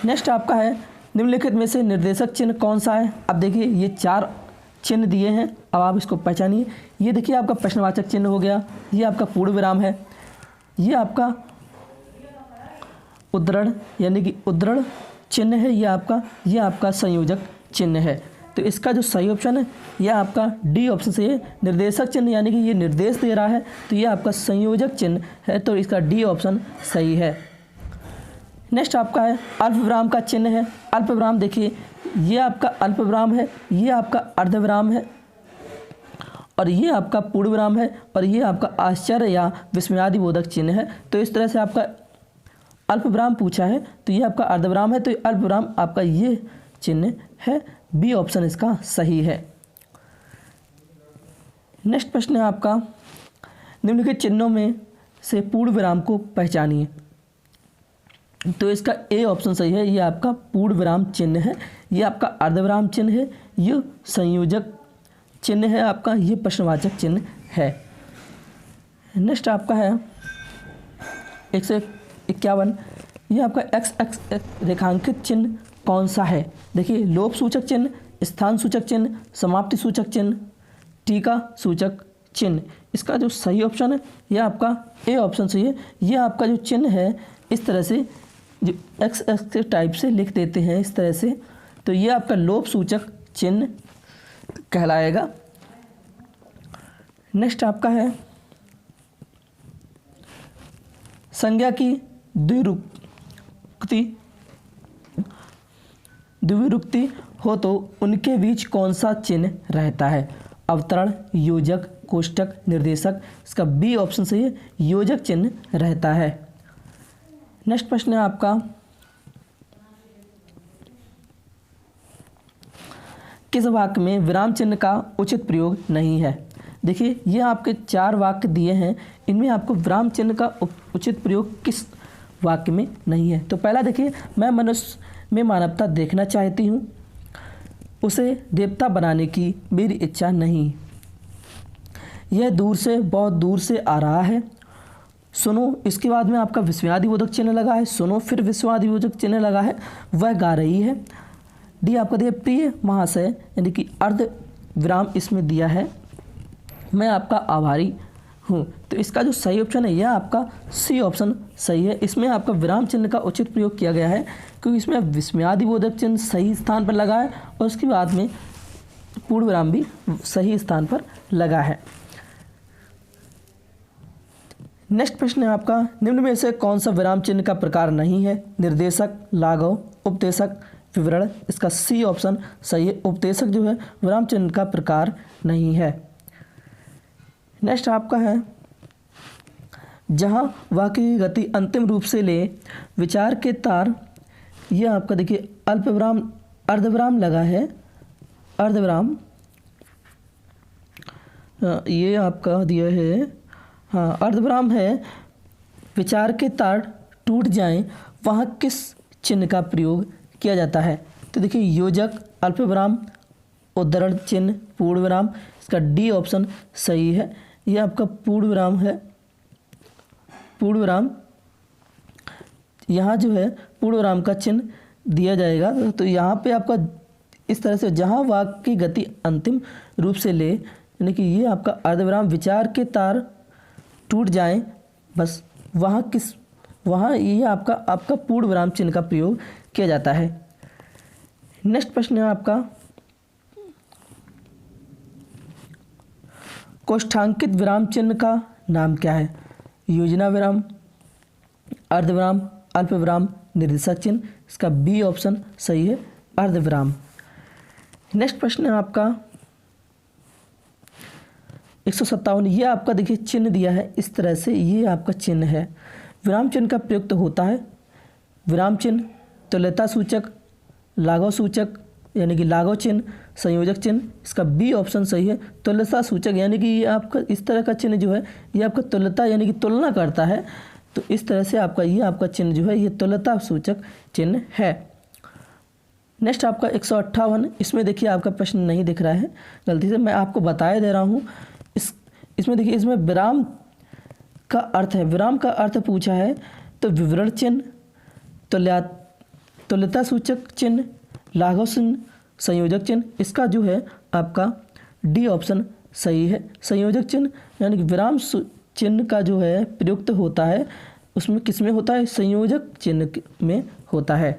A: नेक्स्ट आपका है निम्नलिखित में से निर्देशक चिन्ह कौन सा है? अब देखिए ये 4 चिन्ह दिए हैं, अब आप इसको पहचानिए। ये देखिए आपका प्रश्नवाचक चिन्ह हो गया, ये आपका पूर्ण विराम है, ये आपका उद्धरण यानी कि उद्धरण चिन्ह है, ये आपका संयोजक चिन्ह है। तो तो इसका जो सही ऑप्शन है यह आपका डी ऑप्शन सही है। निर्देशक चिन्ह यानी कि ये निर्देश दे रहा है, तो ये आपका संयोजक चिन्ह है, तो इसका डी ऑप्शन सही है। नेक्स्ट आपका है अल्पविराम का चिन्ह है। अल्पविराम देखिए, ये आपका अल्पविराम है, ये आपका अर्धविराम है, और ये आपका पूर्ण विराम है, और ये आपका आश्चर्य या विस्मयादिबोधक चिन्ह है। तो इस तरह से आपका अल्पविराम पूछा है, तो ये आपका अर्धविराम है, तो अल्पविराम आपका ये चिन्ह है। बी ऑप्शन इसका सही है। नेक्स्ट प्रश्न है आपका, निम्नलिखित चिन्हों में से पूर्ण विराम को पहचानिए। तो इसका ए ऑप्शन सही है, ये आपका पूर्ण विराम चिन्ह है, ये आपका अर्धविराम चिन्ह है, ये संयोजक चिन्ह है आपका, ये प्रश्नवाचक चिन्ह है। नेक्स्ट आपका है 151, ये आपका एक्स एक्स रेखांकित चिन्ह कौन सा है। देखिए, लोप सूचक चिन्ह, स्थान सूचक चिन्ह, समाप्ति सूचक चिन्ह, टीका सूचक चिन्ह। इसका जो सही ऑप्शन है यह आपका ए ऑप्शन सही है। यह आपका जो चिन्ह है इस तरह से जो एक्स एक्स के टाइप से लिख देते हैं इस तरह से, तो ये आपका लोप सूचक चिन्ह कहलाएगा। नेक्स्ट आपका है संज्ञा की द्विरुक्ति हो तो उनके बीच कौन सा चिन्ह रहता है। अवतरण, योजक, कोष्टक, निर्देशक। इसका बी ऑप्शन सही है, योजक चिन्ह रहता है। नेक्स्ट प्रश्न है आपका, किस वाक्य में विराम चिन्ह का उचित प्रयोग नहीं है। देखिए, ये आपके 4 वाक्य दिए हैं, इनमें आपको विराम चिन्ह का उचित प्रयोग किस वाक्य में नहीं है। तो पहला देखिए, मैं मनुष्य में मानवता देखना चाहती हूँ, उसे देवता बनाने की मेरी इच्छा नहीं, यह दूर से बहुत दूर से आ रहा है, सुनो। इसके बाद में आपका विस्मयादिबोधक चिन्ह लगा है, सुनो, फिर विस्मयादिबोधक चिन्ह लगा है, वह गा रही है। डी आपका दिया प्रिय महाशय, यानी कि अर्ध विराम इसमें दिया है, मैं आपका आभारी हूँ। तो इसका जो सही ऑप्शन है यह आपका सी ऑप्शन सही है। इसमें आपका विराम चिन्ह का उचित प्रयोग किया गया है, क्योंकि इसमें विस्मयादिबोधक चिन्ह सही स्थान पर लगा है, और उसके बाद में पूर्ण विराम भी सही स्थान पर लगा है। नेक्स्ट प्रश्न है आपका, निम्न में से कौन सा विराम चिन्ह का प्रकार नहीं है। निर्देशक, लाघव, उपदेशक, विवरण। इसका सी ऑप्शन सही है, उपदेशक जो है विराम चिन्ह का प्रकार नहीं है। नेक्स्ट आपका है, जहाँ वाक्य की गति अंतिम रूप से ले विचार के तार, ये आपका देखिए अल्पविराम अर्धविराम लगा है, अर्धविराम ये आपका दिया है, हाँ अर्धविराम है, विचार के तार टूट जाएं, वहाँ किस चिन्ह का प्रयोग किया जाता है। तो देखिए, योजक, अल्पविराम, उद्धरण चिन्ह, पूर्ण विराम। इसका डी ऑप्शन सही है, यह आपका पूर्ण विराम है। पूर्ण विराम यहाँ जो है पूर्ण विराम का चिन्ह दिया जाएगा, तो यहाँ पे आपका इस तरह से जहाँ वाक्य की गति अंतिम रूप से ले, यानी कि ये आपका अर्धविराम, विचार के तार टूट जाएं, बस वहाँ ये आपका पूर्ण विराम चिन्ह का प्रयोग किया जाता है। नेक्स्ट प्रश्न है आपका, कोष्ठांकित विराम चिन्ह का नाम क्या है। योजना विराम, अर्धविराम, अल्पविराम, निर्देशक चिन्ह। इसका बी ऑप्शन सही है, अर्धविराम। नेक्स्ट प्रश्न है आपका 157, ये आपका देखिए चिन्ह दिया है इस तरह से, ये आपका चिन्ह है। विराम चिन्ह का प्रयुक्त होता है विराम चिन्ह, तुल्यता सूचक, लाघव सूचक यानी कि लाघव चिन्ह, संयोजक चिन्ह। इसका बी ऑप्शन सही है, तुल्यता सूचक, यानी कि ये आपका इस तरह का चिन्ह जो है ये आपका तुल्यता यानी कि तुलना करता है, तो इस तरह से आपका ये आपका चिन्ह जो है ये तुल्यता सूचक चिन्ह है। नेक्स्ट आपका 158, इसमें देखिए आपका प्रश्न नहीं दिख रहा है, गलती से मैं आपको बताया दे रहा हूँ। इसमें देखिए, इसमें विराम का अर्थ है, विराम का अर्थ पूछा है, तो विवरण चिन्ह, तुल्यता सूचक चिन्ह, लाघव चिन्ह, संयोजक चिन्ह। इसका जो है आपका डी ऑप्शन सही है, संयोजक चिन्ह, यानी कि विराम चिन्ह का जो है प्रयुक्त होता है उसमें किस में होता है, संयोजक चिन्ह में होता है।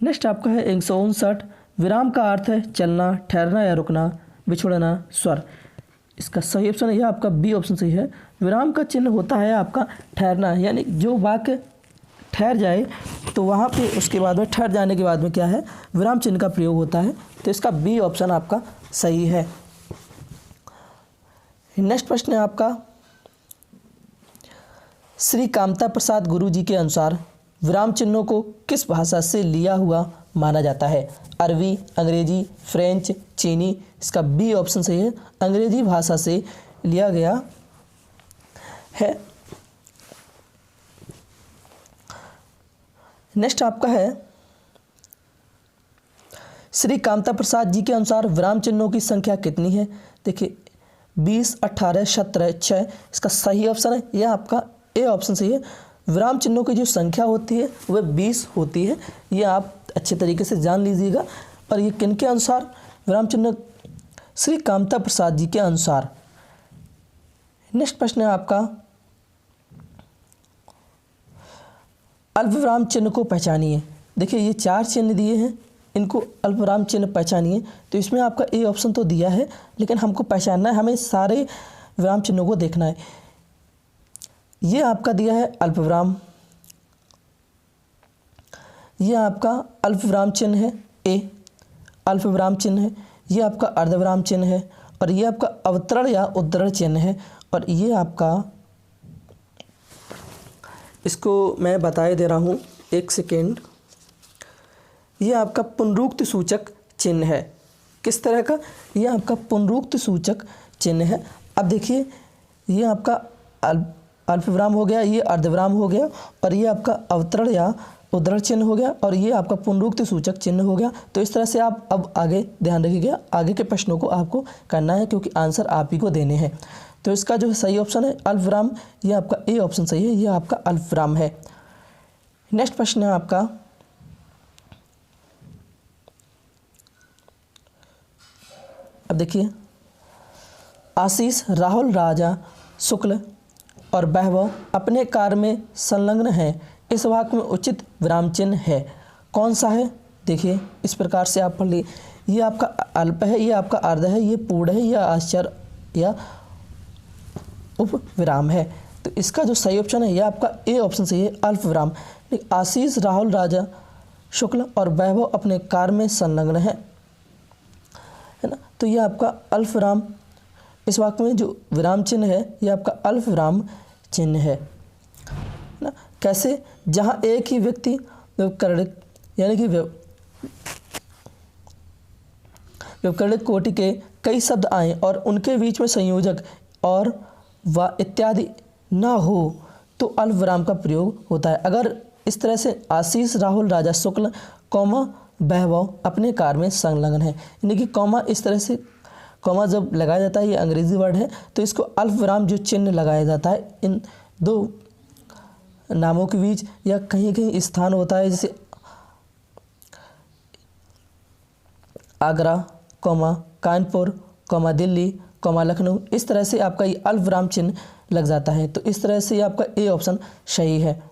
A: नेक्स्ट आपका है 159, विराम का अर्थ है चलना, ठहरना या रुकना, बिछुड़ना, स्वर। इसका सही ऑप्शन है यह आपका बी ऑप्शन सही है। विराम का चिन्ह होता है आपका ठहरना, यानी जो वाक्य ठहर जाए तो वहाँ पे उसके बाद में ठहर जाने के बाद में क्या है, विराम चिन्ह का प्रयोग होता है। तो इसका बी ऑप्शन आपका सही है। नेक्स्ट प्रश्न है आपका, श्री कामता प्रसाद गुरु जी के अनुसार विराम चिन्हों को किस भाषा से लिया हुआ माना जाता है? अरबी, अंग्रेजी, फ्रेंच, चीनी। इसका बी ऑप्शन सही है, अंग्रेजी भाषा से लिया गया है। नेक्स्ट आपका है, श्री कामता प्रसाद जी के अनुसार विराम चिन्हों की संख्या कितनी है? देखिए 20, 18, 17, 6। इसका सही ऑप्शन है यह आपका ए ऑप्शन सही है। विराम चिन्हों की जो संख्या होती है वह 20 होती है, ये आप अच्छे तरीके से जान लीजिएगा। और ये किन के अनुसार विराम चिन्ह? श्री कामता प्रसाद जी के अनुसार। नेक्स्ट प्रश्न है आपका, अल्पविराम चिन्ह को पहचानिए। देखिए ये 4 चिन्ह दिए हैं, इनको अल्पविराम चिन्ह पहचानिए। तो इसमें आपका ए ऑप्शन तो दिया है, लेकिन हमको पहचानना है, हमें सारे विराम चिन्हों को देखना है। ये आपका दिया है अल्पविराम, ये आपका अल्पविराम चिन्ह है, ए अल्पविराम चिन्ह है। ये आपका अर्धविराम चिन्ह है, और ये आपका अवतरण या उद्धरण चिन्ह है। और ये आपका, इसको मैं बताए दे रहा हूँ, एक सेकेंड। ये आपका पुनरुक्त सूचक चिन्ह है। किस तरह का? ये आपका पुनरुक्त सूचक चिन्ह है। अब देखिए ये आपका अल्पविराम हो गया, ये अर्धविराम हो गया, और ये आपका अवतरण या उद्धरण चिन्ह हो गया, और ये आपका पुनरुक्त सूचक चिन्ह हो गया। तो इस तरह से आप अब आगे ध्यान रखिएगा, आगे के प्रश्नों को आपको करना है, क्योंकि आंसर आप ही को देने हैं। तो इसका जो सही ऑप्शन है अल्पविराम, ये आपका ए ऑप्शन सही है, ये आपका अल्पविराम है। नेक्स्ट प्रश्न है आपका, अब देखिए, आशीष, राहुल, राजा, शुक्ल और वैभव अपने कार्य में संलग्न हैं। इस वाक्य में उचित विराम चिन्ह है, कौन सा है? देखिए इस प्रकार से आप पढ़ लीजिए, ये आपका अल्प है, ये आपका अर्ध है, ये पूर्ण है, या आश्चर्य या उपविराम है। तो इसका जो सही ऑप्शन है यह आपका ए ऑप्शन सही है, अल्पविराम। आशीष, राहुल, राजा, शुक्ल और वैभव अपने कार्य में संलग्न है ना। तो यह आपका अल्पविराम, इस वाक्य में जो विराम चिन्ह है यह आपका अल्पविराम चिन्ह है ना। कैसे? जहाँ एक ही व्यक्ति व्याकरणिक यानी कि व्याकरणिक कोटि के कई शब्द आए और उनके बीच में संयोजक और व इत्यादि ना हो तो अल्पविराम का प्रयोग होता है। अगर इस तरह से आशीष, राहुल, राजा, शुक्ल, कौमा, वैभव अपने कार्य में संलग्न है, यानी कि कौमा, इस तरह से कौमा जब लगाया जाता है, ये अंग्रेजी वर्ड है, तो इसको अल्पविराम जो चिन्ह लगाया जाता है इन दो नामों के बीच, या कहीं कहीं स्थान होता है, जैसे Agra, comma Kanpur, comma Delhi, comma Lucknow, इस तरह से आपका ये अल्पविराम चिन्ह लग जाता है। तो इस तरह से आपका ए ऑप्शन सही है।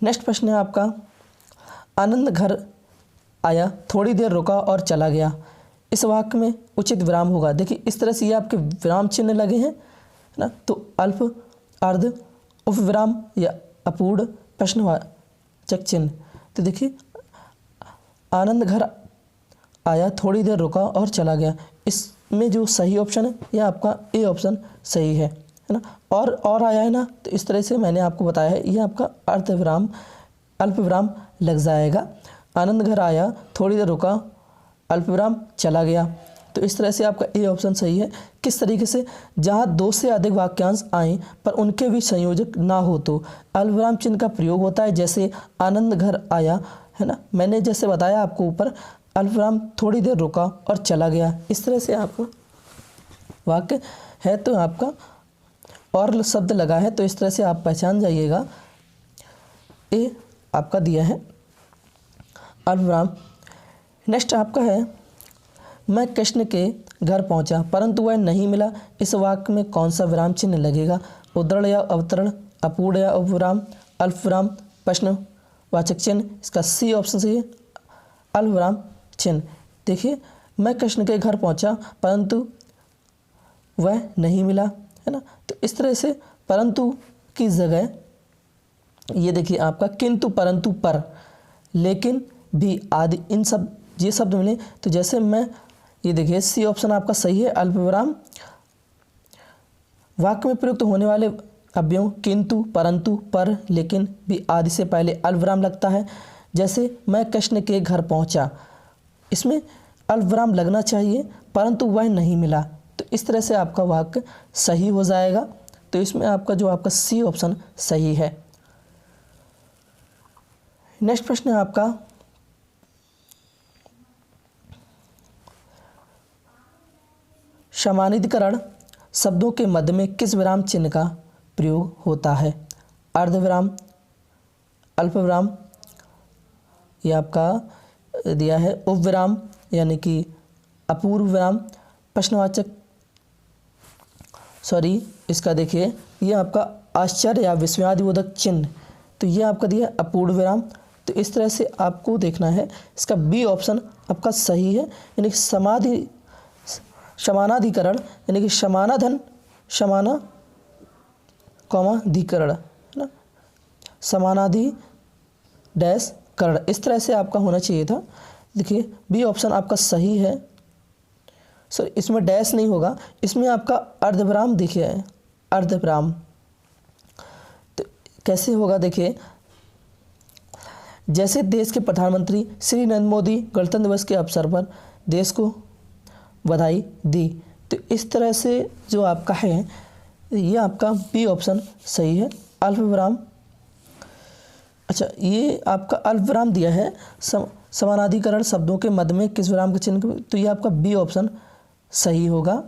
A: नेक्स्ट प्रश्न है आपका, आनंद घर आया, थोड़ी देर रुका और चला गया। इस वाक्य में उचित विराम होगा। देखिए इस तरह से ये आपके विराम चिन्ह लगे हैं ना, तो अल्प, अर्ध, उपविराम या अपूर्ण प्रश्नवाचक चिन्ह। तो देखिए आनंद घर आया, थोड़ी देर रुका और चला गया, इसमें जो सही ऑप्शन है यह आपका ए ऑप्शन सही है ना। और आया है ना, तो इस तरह से मैंने आपको बताया है, यह आपका अर्धविराम, अल्पविराम लग जाएगा। आनंद घर आया, थोड़ी देर रुका, अल्पविराम चला गया, तो इस तरह से आपका ए ऑप्शन सही है। किस तरीके से? जहाँ 2 से अधिक वाक्यांश आए पर उनके भी संयोजक ना हो तो अल्पविराम चिन्ह का प्रयोग होता है। जैसे आनंद घर आया है ना, मैंने जैसे बताया आपको ऊपर, अल्पविराम थोड़ी देर रुका और चला गया, इस तरह से आपका वाक्य है। तो आपका और शब्द लगा है, तो इस तरह से आप पहचान जाइएगा। ए आपका दिया है अल्पविराम। नेक्स्ट आपका है, मैं कृष्ण के घर पहुंचा परंतु वह नहीं मिला। इस वाक्य में कौन सा विराम चिन्ह लगेगा? उद्धरण या अवतरण, अपूर्ण या उपविराम, अल्पविराम, प्रश्नवाचक चिन्ह। इसका सी ऑप्शन सही है, अल्पविराम चिन्ह। देखिए, मैं कृष्ण के घर पहुंचा परंतु वह नहीं मिला, है ना। तो इस तरह से परंतु की जगह ये देखिए आपका किंतु, परंतु, पर, लेकिन, भी आदि, इन सब ये शब्द मिले। तो जैसे मैं, ये देखिए सी ऑप्शन आपका सही है। अल्पविराम वाक्य में प्रयुक्त होने वाले अव्ययों किंतु, परंतु, पर, लेकिन, भी आदि से पहले अल्पविराम लगता है। जैसे मैं कृष्ण के घर पहुंचा, इसमें अल्पविराम लगना चाहिए परंतु वह नहीं मिला। तो इस तरह से आपका वाक्य सही हो जाएगा। तो इसमें आपका जो आपका सी ऑप्शन सही है। नेक्स्ट प्रश्न है आपका, समानाधिकरण शब्दों के मध्य में किस विराम चिन्ह का प्रयोग होता है? अर्धविराम, अल्पविराम, ये आपका दिया है उपविराम यानी कि अपूर्व विराम, प्रश्नवाचक, इसका देखिए ये आपका आश्चर्य या विस्मयादिबोधक चिन्ह, तो ये आपका दिया अपूर्ण विराम। तो इस तरह से आपको देखना है। इसका बी ऑप्शन आपका सही है, यानी कि समानाधिकरण यानी कि समाना कॉमा धिकरण, है ना, समानाधि डैश करण, इस तरह से आपका होना चाहिए था। देखिए बी ऑप्शन आपका सही है। सर इसमें डैश नहीं होगा, इसमें आपका अर्धविराम देखिए, अर्धविराम। तो कैसे होगा देखिए, जैसे देश के प्रधानमंत्री श्री नरेंद्र मोदी गणतंत्र दिवस के अवसर पर देश को बधाई दी, तो इस तरह से जो आपका है ये आपका बी ऑप्शन सही है, अल्पविराम। अच्छा, ये आपका अल्पविराम दिया है समानाधिकरण शब्दों के मध्य में किस विराम का चिन्ह, तो ये आपका बी ऑप्शन सही होगा।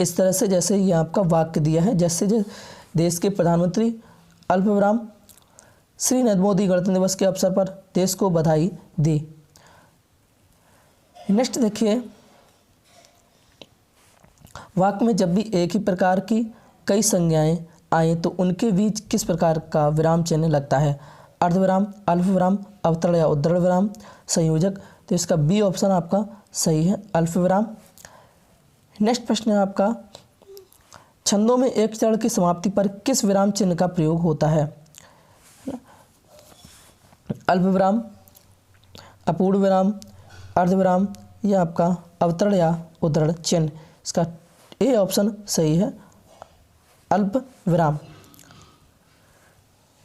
A: इस तरह से जैसे ये आपका वाक्य दिया है, जैसे देश के प्रधानमंत्री अल्पविराम श्री नरेंद्र मोदी गणतंत्र दिवस के अवसर पर देश को बधाई दी। नेक्स्ट देखिए, वाक्य में जब भी एक ही प्रकार की कई संज्ञाएं आए तो उनके बीच किस प्रकार का विराम चिन्ह लगता है? अर्धविराम, अल्पविराम, अवतरण या उद्धरण विराम, संयोजक। तो इसका बी ऑप्शन आपका सही है, अल्पविराम। नेक्स्ट प्रश्न है आपका, छंदों में एक चरण की समाप्ति पर किस विराम चिन्ह का प्रयोग होता है? अल्पविराम, अपूर्ण विराम, अर्धविराम, यह आपका अवतरण या उद्धरण चिन्ह। इसका ए ऑप्शन सही है, अल्प विराम।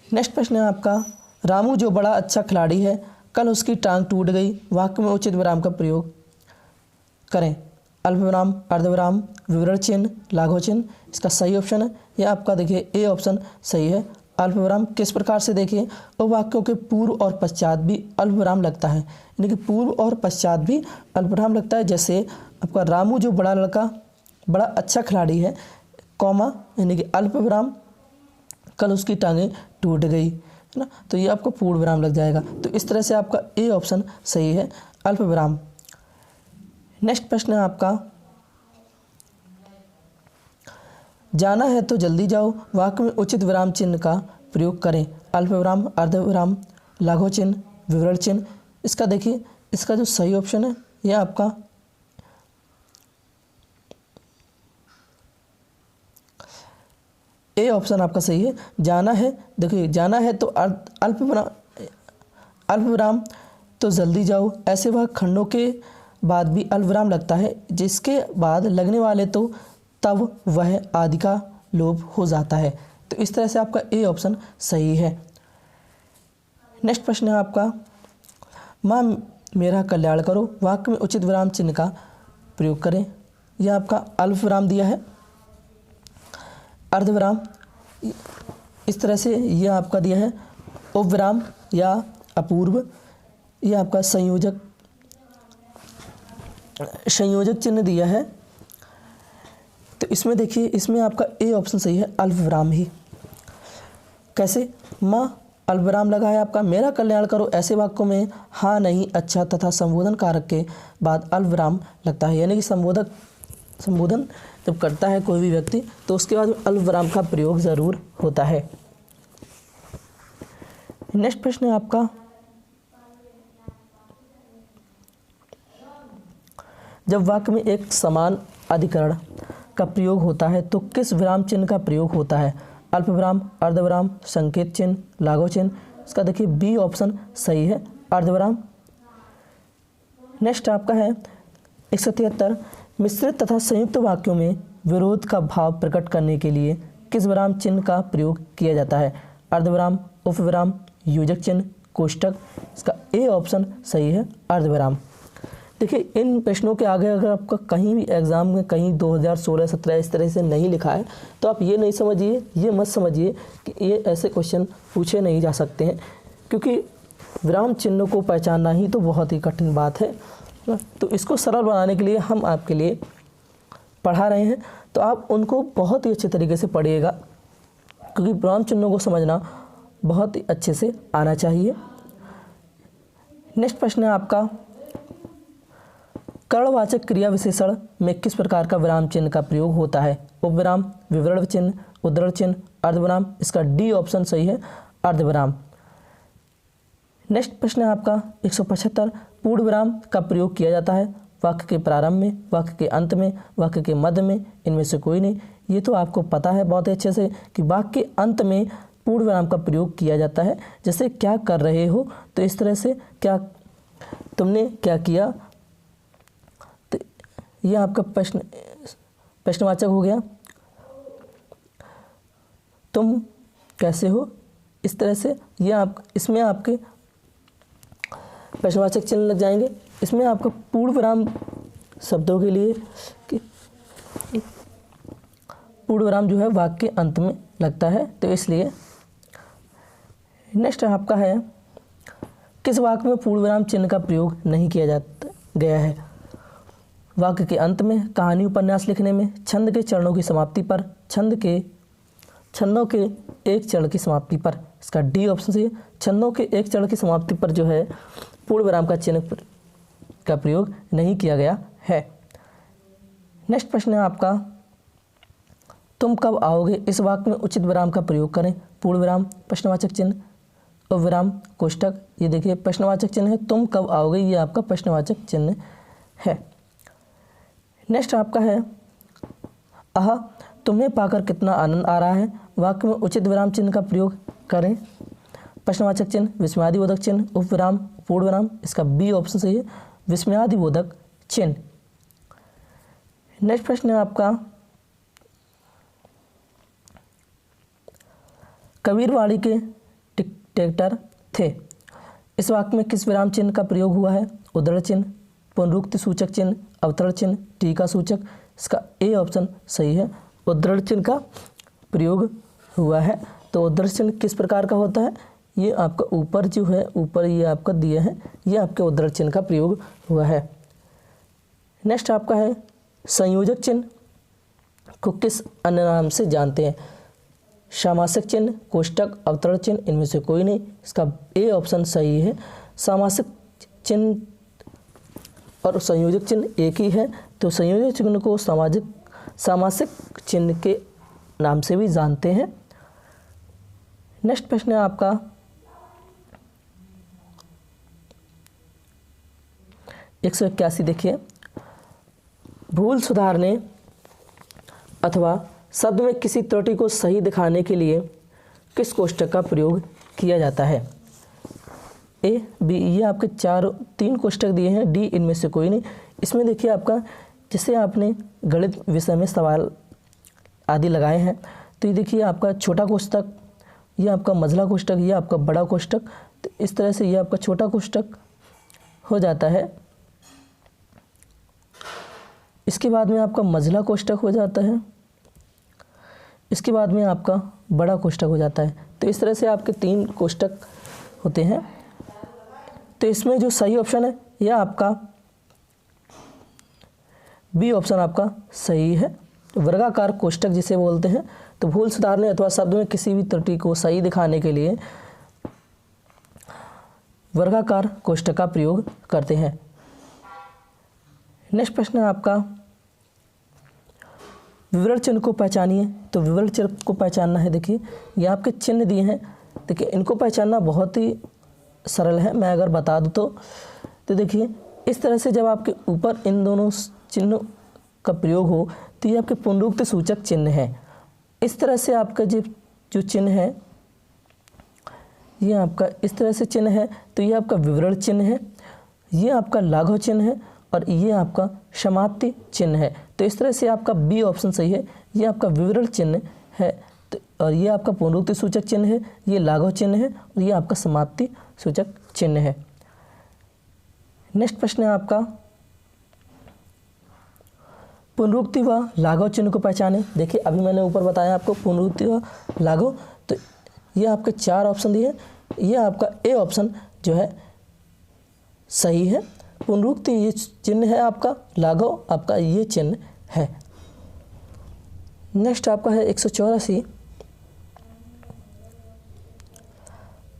A: नेक्स्ट प्रश्न है आपका, रामू जो बड़ा अच्छा खिलाड़ी है, कल उसकी टांग टूट गई, वाक्य में उचित विराम का प्रयोग करें। अल्पविराम, अर्धविराम, विवरण चिन्ह, लाघव चिन्ह। इसका सही ऑप्शन है यह आपका देखिए ए ऑप्शन सही है, अल्पविराम। किस प्रकार से देखिए, और वाक्यों के पूर्व और पश्चात भी अल्पविराम लगता है, यानी कि पूर्व और पश्चात भी अल्पविराम लगता है। जैसे आपका रामू जो बड़ा लड़का बड़ा अच्छा खिलाड़ी है, कॉमा यानी कि अल्पविराम, कल उसकी टांगें टूट गई, है ना, तो ये आपको पूर्ण विराम लग जाएगा। तो इस तरह से आपका ए ऑप्शन सही है, अल्पविराम। नेक्स्ट प्रश्न है आपका, जाना है तो जल्दी जाओ, वाक्य में उचित विराम चिन्ह का प्रयोग करें। अल्पविराम, अर्धविराम, लघु चिन्ह, विवरण चिन्ह। इसका देखिए, इसका जो सही ऑप्शन है यह आपका ए ऑप्शन आपका सही है। जाना है, देखिए जाना है तो अल्पविराम तो जल्दी जाओ, ऐसे वह खंडों के बाद भी अल्पविराम लगता है, जिसके बाद लगने वाले तो तब वह आदि का लोप हो जाता है। तो इस तरह से आपका ए ऑप्शन सही है। नेक्स्ट प्रश्न है आपका, माँ मेरा कल्याण करो, वाक्य में उचित विराम चिन्ह का प्रयोग करें। यह आपका अल्पविराम दिया है, अर्धविराम, इस तरह से यह आपका दिया है उपविराम या अपूर्व, यह आपका संयोजक चिन्ह दिया है। तो इसमें देखिए, इसमें आपका ए ऑप्शन सही है, अल्पविराम ही। कैसे, माँ अल्पविराम लगा है आपका, मेरा कल्याण करो, ऐसे वाक्यों में हाँ, नहीं, अच्छा तथा संबोधन कारक के बाद अल्पविराम लगता है, यानी कि संबोधन जब करता है कोई भी व्यक्ति तो उसके बाद अल्पविराम का प्रयोग ज़रूर होता है। नेक्स्ट प्रश्न है आपका, जब वाक्य में एक समान अधिकरण का प्रयोग होता है तो किस विराम चिन्ह का प्रयोग होता है? अल्पविराम, अर्धविराम, संकेत चिन्ह, लागू चिन्ह। इसका देखिए बी ऑप्शन सही है, अर्धविराम। नेक्स्ट आपका है 173, मिश्रित तथा संयुक्त वाक्यों में विरोध का भाव प्रकट करने के लिए किस विराम चिन्ह का प्रयोग किया जाता है? अर्धविराम, उपविराम, योजक चिन्ह, कोष्टक। इसका ए ऑप्शन सही है, अर्धविराम। देखिए इन प्रश्नों के आगे अगर आपका कहीं भी एग्जाम में कहीं 2016-17 इस तरह से नहीं लिखा है तो आप ये नहीं समझिए, ये मत समझिए कि ये ऐसे क्वेश्चन पूछे नहीं जा सकते हैं, क्योंकि विराम चिन्हों को पहचानना ही तो बहुत ही कठिन बात है। तो इसको सरल बनाने के लिए हम आपके लिए पढ़ा रहे हैं, तो आप उनको बहुत ही अच्छे तरीके से पढ़िएगा, क्योंकि विराम चिन्हों को समझना बहुत ही अच्छे से आना चाहिए। नेक्स्ट प्रश्न है आपका, कर्णवाचक क्रिया विशेषण में किस प्रकार का विराम चिन्ह का प्रयोग होता है? उपविराम, विवरण चिन्ह, उद्धरण चिन्ह, अर्धविराम। इसका डी ऑप्शन सही है, अर्धविराम। नेक्स्ट प्रश्न है आपका 175, पूर्ण विराम का प्रयोग किया जाता है वाक्य के प्रारंभ में, वाक्य के अंत में, वाक्य के मध्य में, इनमें से कोई नहीं। ये तो आपको पता है बहुत अच्छे से कि वाक्य के अंत में पूर्ण विराम का प्रयोग किया जाता है। जैसे क्या कर रहे हो, तो इस तरह से क्या तुमने क्या किया, तो यह आपका प्रश्नवाचक हो गया। तुम कैसे हो, इस तरह से यह इसमें आपके प्रश्नवाचक चिन्ह लग जाएंगे। इसमें आपका पूर्ण विराम शब्दों के लिए कि पूर्ण विराम जो है वाक्य के अंत में लगता है, तो इसलिए। नेक्स्ट आपका है, किस वाक्य में पूर्ण विराम चिन्ह का प्रयोग नहीं किया जाता गया है? वाक्य के अंत में, कहानी उपन्यास लिखने में, छंद के चरणों की समाप्ति पर, छंदों के एक चरण की समाप्ति पर। इसका डी ऑप्शन से छंदों के एक चरण की समाप्ति पर जो है पूर्ण विराम का चिन्ह का प्रयोग नहीं किया गया है। नेक्स्ट प्रश्न है आपका, तुम कब आओगे? इस वाक्य में उचित विराम का प्रयोग करें। पूर्ण विराम, प्रश्नवाचक चिन्ह, उपविराम, कोष्टक। ये देखिए प्रश्नवाचक चिन्ह है, तुम कब आओगे, ये आपका प्रश्नवाचक चिन्ह है। नेक्स्ट आपका है, तुम्हें पाकर कितना आनंद आ रहा है। वाक्य में उचित विराम चिन्ह का प्रयोग करें। प्रश्नवाचक चिन्ह, विस्मयादिबोधक चिन्ह, उपविराम, पूर्ण विराम। इसका बी ऑप्शन सही है, विस्मयादिबोधक चिन्ह। नेक्स्ट प्रश्न है आपका, कबीरवाड़ी के ट्रैक्टर थे। इस वाक्य में किस विराम चिन्ह का प्रयोग हुआ है? उद्धरण चिन्ह, पुनरुक्ति सूचक चिन्ह, अवतरण चिन्ह, टीका सूचक। इसका ए ऑप्शन सही है, उद्धरण चिन्ह का प्रयोग हुआ है। तो उद्धरण चिन्ह किस प्रकार का होता है? ये आपका ऊपर जो है, ऊपर ये आपका दिया है, ये आपके उद्धरण चिन्ह का प्रयोग हुआ है। नेक्स्ट आपका है, संयोजक चिन्ह को किस अन्य नाम से जानते हैं? सामासिक चिन्ह, कोष्टक, अवतरण चिन्ह, इनमें से कोई नहीं। इसका ए ऑप्शन सही है, सामासिक चिन्ह और संयोजक चिन्ह एक ही है, तो संयोजक चिन्ह को सामासिक चिन्ह के नाम से भी जानते हैं। नेक्स्ट प्रश्न है आपका, 181 देखिए, भूल सुधारने अथवा शब्द में किसी त्रुटि को सही दिखाने के लिए किस कोष्टक का प्रयोग किया जाता है? ए, बी, ये आपके 3 कोष्टक दिए हैं, डी इनमें से कोई नहीं। इसमें देखिए आपका, जैसे आपने गणित विषय में सवाल आदि लगाए हैं, तो ये देखिए आपका छोटा कोष्टक, ये आपका मझला कोष्टक, ये आपका बड़ा कोष्टक। तो इस तरह से ये आपका छोटा कोष्टक हो जाता है, इसके बाद में आपका मझला कोष्टक हो जाता है, इसके बाद में आपका बड़ा कोष्टक हो जाता है। तो इस तरह से आपके 3 कोष्टक होते हैं। तो इसमें जो सही ऑप्शन है यह आपका बी ऑप्शन आपका सही है, वर्गाकार कोष्टक जिसे बोलते हैं। तो भूल सुधारने अथवा शब्द में किसी भी त्रुटि को सही दिखाने के लिए वर्गाकार कोष्टक का प्रयोग करते हैं। नेक्स्ट प्रश्न है आपका, विवरण चिन्ह को पहचानिए। तो विवरण चिन्ह को पहचानना है, देखिए ये आपके चिन्ह दिए हैं, देखिए इनको पहचानना बहुत ही सरल है। मैं अगर बता दूँ तो देखिए इस तरह से जब आपके ऊपर इन दोनों चिन्ह का प्रयोग हो तो ये आपके पुनरुक्ति सूचक चिन्ह है। इस तरह से आपका जो चिन्ह है ये आपका इस तरह से चिन्ह है तो ये आपका विवरण चिन्ह है, ये आपका लाघव चिन्ह है और ये आपका समाप्ति चिन्ह है। तो इस तरह से आपका बी ऑप्शन सही है, ये आपका विवरण चिन्ह है और ये आपका पुनरुक्ति सूचक चिन्ह है, ये लाघव चिन्ह है और ये आपका समाप्ति सूचक चिन्ह है। नेक्स्ट प्रश्न है आपका पुनरुक्ति व लाघव चिन्ह को पहचाने। देखिए अभी मैंने ऊपर बताया आपको पुनरुक्ति व लाघव, तो ये आपके 4 ऑप्शन दिए, ये आपका ए ऑप्शन जो है सही है। पुनरुक्ति ये चिन्ह है आपका, लाघव आपका ये चिन्ह है। नेक्स्ट आपका है 184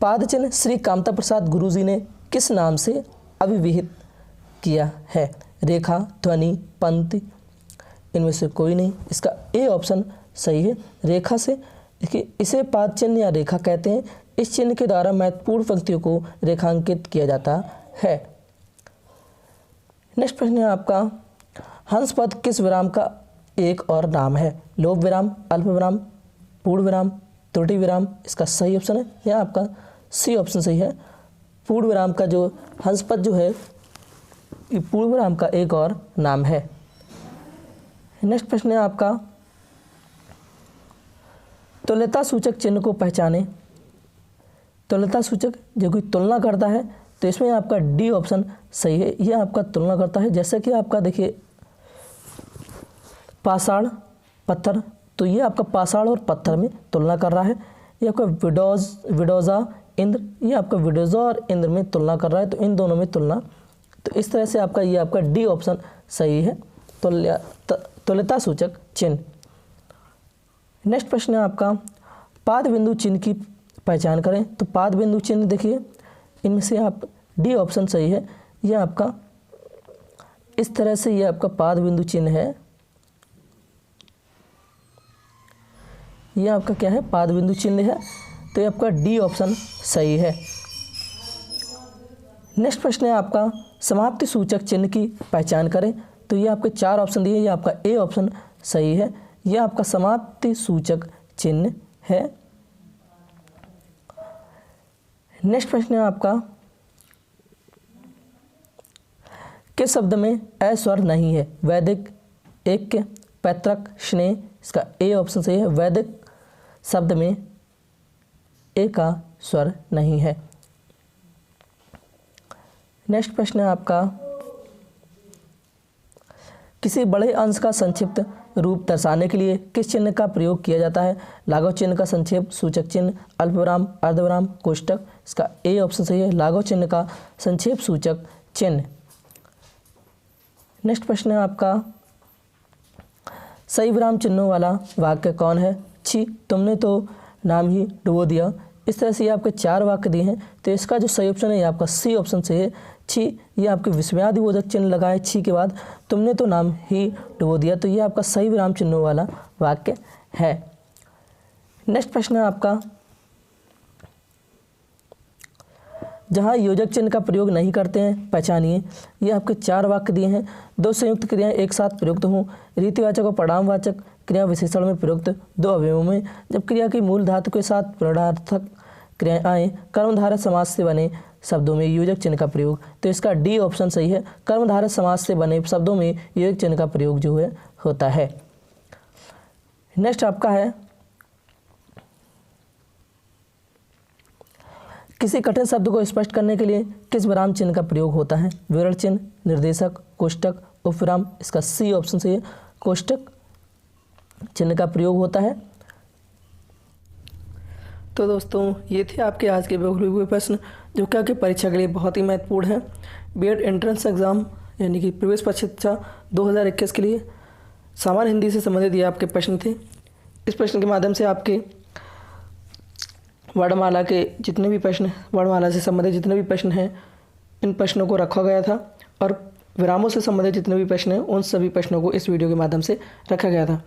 A: पाद चिन्ह श्री कामता प्रसाद गुरुजी ने किस नाम से अभिविहित किया है? रेखा, ध्वनि, पंक्ति, इनमें से कोई नहीं। इसका ए ऑप्शन सही है, रेखा से। देखिए इसे पाद चिन्ह या रेखा कहते हैं। इस चिन्ह के द्वारा महत्वपूर्ण पंक्तियों को रेखांकित किया जाता है। नेक्स्ट प्रश्न है आपका हंस पद किस विराम का एक और नाम है? लोभ विराम, अल्प विराम, पूर्ण विराम, त्रुटि विराम। इसका सही ऑप्शन है, यह आपका सी ऑप्शन सही है। पूर्ण विराम का जो हंस पद जो है ये पूर्ण विराम का एक और नाम है। नेक्स्ट प्रश्न है आपका तुल्यता सूचक चिन्ह को पहचाने। तुल्यता सूचक जो कोई तुलना करता है तो इसमें आपका डी ऑप्शन सही है, यह आपका तुलना करता है। जैसे कि आपका देखिए पाषाण, पत्थर, तो ये आपका पाषाण और पत्थर में तुलना कर रहा है। ये आपका विडोजा, इंद्र, ये आपका विडोजा और इंद्र में तुलना कर रहा है, तो इन दोनों में तुलना। तो इस तरह से आपका ये आपका डी ऑप्शन सही है, तुल्यता सूचक चिन्ह। नेक्स्ट प्रश्न है आपका पाद बिंदु चिन्ह की पहचान करें। तो पाद बिंदु चिन्ह देखिए इनमें से आप डी ऑप्शन सही है, यह आपका इस तरह से ये आपका पाद बिंदु चिन्ह है। ये आपका क्या है? पाद बिंदु चिन्ह है, तो ये आपका डी ऑप्शन सही है। नेक्स्ट प्रश्न है आपका समाप्ति सूचक चिन्ह की पहचान करें। तो ये आपके 4 ऑप्शन दिए, ये आपका ए ऑप्शन सही है, यह आपका समाप्ति सूचक चिन्ह है। नेक्स्ट प्रश्न है आपका किस शब्द में अ स्वर नहीं है? वैदिक, ऐक्य, पैतृक, स्नेह। इसका ए ऑप्शन सही है, वैदिक शब्द में ए का स्वर नहीं है। नेक्स्ट प्रश्न है आपका किसी बड़े अंश का संक्षिप्त रूप दर्शाने के लिए किस चिन्ह का प्रयोग किया जाता है? लाघव चिन्ह का संक्षेप सूचक चिन्ह, अल्पविराम, अर्धविराम, कोष्टक। इसका ए ऑप्शन सही है, लाघव चिन्ह का संक्षेप सूचक चिन्ह। नेक्स्ट प्रश्न है आपका सही विराम चिन्हों वाला वाक्य कौन है? छी, तुमने तो नाम ही डुबो दिया। इस तरह से ये आपके 4 वाक्य दिए हैं, तो इसका जो सही ऑप्शन है ये आपका सी ऑप्शन से है, छी। ये आपके विस्मयादिबोधक चिन्ह लगाए छी के बाद, तुमने तो नाम ही डुबो दिया, तो ये आपका सही विराम चिन्हों वाला वाक्य है। नेक्स्ट प्रश्न है आपका जहाँ योजक चिन्ह का प्रयोग नहीं करते हैं पहचानिए। ये आपके 4 वाक्य दिए हैं। 2 संयुक्त क्रियाएं एक साथ प्रयुक्त हों, रीतिवाचक और परिणामवाचक क्रिया विशेषण में प्रयुक्त 2 अवयवों में, जब क्रिया की मूल धातु के साथ प्रणयार्थक क्रियाएं आए, कर्मधारय समास से बने शब्दों में योजक चिन्ह का प्रयोग। तो इसका डी ऑप्शन सही है, कर्मधारय समास से बने शब्दों में योजक चिन्ह का प्रयोग जो है होता है। नेक्स्ट आपका है किसी कठिन शब्द को स्पष्ट करने के लिए किस विराम चिन्ह का प्रयोग होता है? विवरण चिन्ह, निर्देशक, कोष्टक, उपविराम। इसका सी ऑप्शन सही है, कोष्टक चिन्ह का प्रयोग होता है। तो दोस्तों ये थे आपके आज के बहुलक हुए प्रश्न जो कि आपकी परीक्षा के लिए बहुत ही महत्वपूर्ण है। बीएड एंट्रेंस एग्ज़ाम यानी कि प्रवेश परीक्षा 2021 के लिए सामान्य हिंदी से संबंधित ये आपके प्रश्न थे। इस प्रश्न के माध्यम से आपके वर्णमाला के जितने भी प्रश्न, वर्णमाला से संबंधित जितने भी प्रश्न हैं, इन प्रश्नों को रखा गया था और विरामों से संबंधित जितने भी प्रश्न हैं उन सभी प्रश्नों को इस वीडियो के माध्यम से रखा गया था।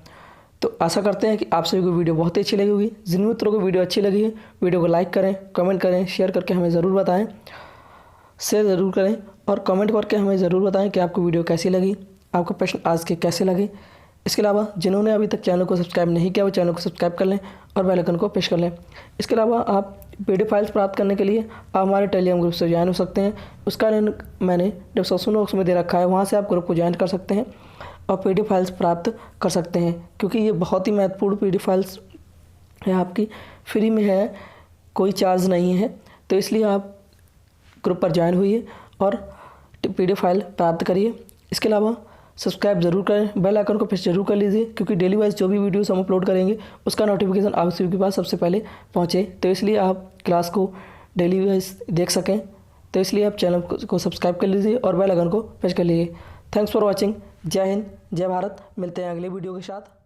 A: तो आशा करते हैं कि आप सभी को वीडियो बहुत ही अच्छी लगी होगी। जिन मित्रों को वीडियो अच्छी लगी है वीडियो को लाइक करें, कमेंट करें, शेयर करके हमें ज़रूर बताएं, शेयर ज़रूर करें और कमेंट करके हमें ज़रूर बताएं कि आपको वीडियो कैसी लगी। आपको प्रश्न आज के कैसे लगे। इसके अलावा जिन्होंने अभी तक चैनल को सब्सक्राइब नहीं किया वो चैनल को सब्सक्राइब कर लें और बेल आइकन को प्रेस कर लें। इसके अलावा आप PDF फाइल्स प्राप्त करने के लिए आप हमारे टेलीग्राम ग्रुप से ज्वाइन हो सकते हैं। उसका लिंक मैंने डिस्क्रिप्शन बॉक्स में दे रखा है, वहाँ से आप ग्रुप को ज्वाइन कर सकते हैं और PDF फाइल्स प्राप्त कर सकते हैं, क्योंकि ये बहुत ही महत्वपूर्ण PDF फाइल्स है, आपकी फ्री में है, कोई चार्ज नहीं है। तो इसलिए आप ग्रुप पर ज्वाइन हुइए और PDF फाइल प्राप्त करिए। इसके अलावा सब्सक्राइब जरूर करें, बेल आइकन को प्रेस जरूर कर लीजिए, क्योंकि डेली वाइज जो भी वीडियोस हम अपलोड करेंगे उसका नोटिफिकेशन आप सभी के पास सबसे पहले पहुंचे, तो इसलिए आप क्लास को डेली वाइज देख सकें। तो इसलिए आप चैनल को सब्सक्राइब कर लीजिए और बेल आइकन को प्रेस कर लीजिए। Thanks for watching. जय हिंद, जय भारत। मिलते हैं अगले वीडियो के साथ।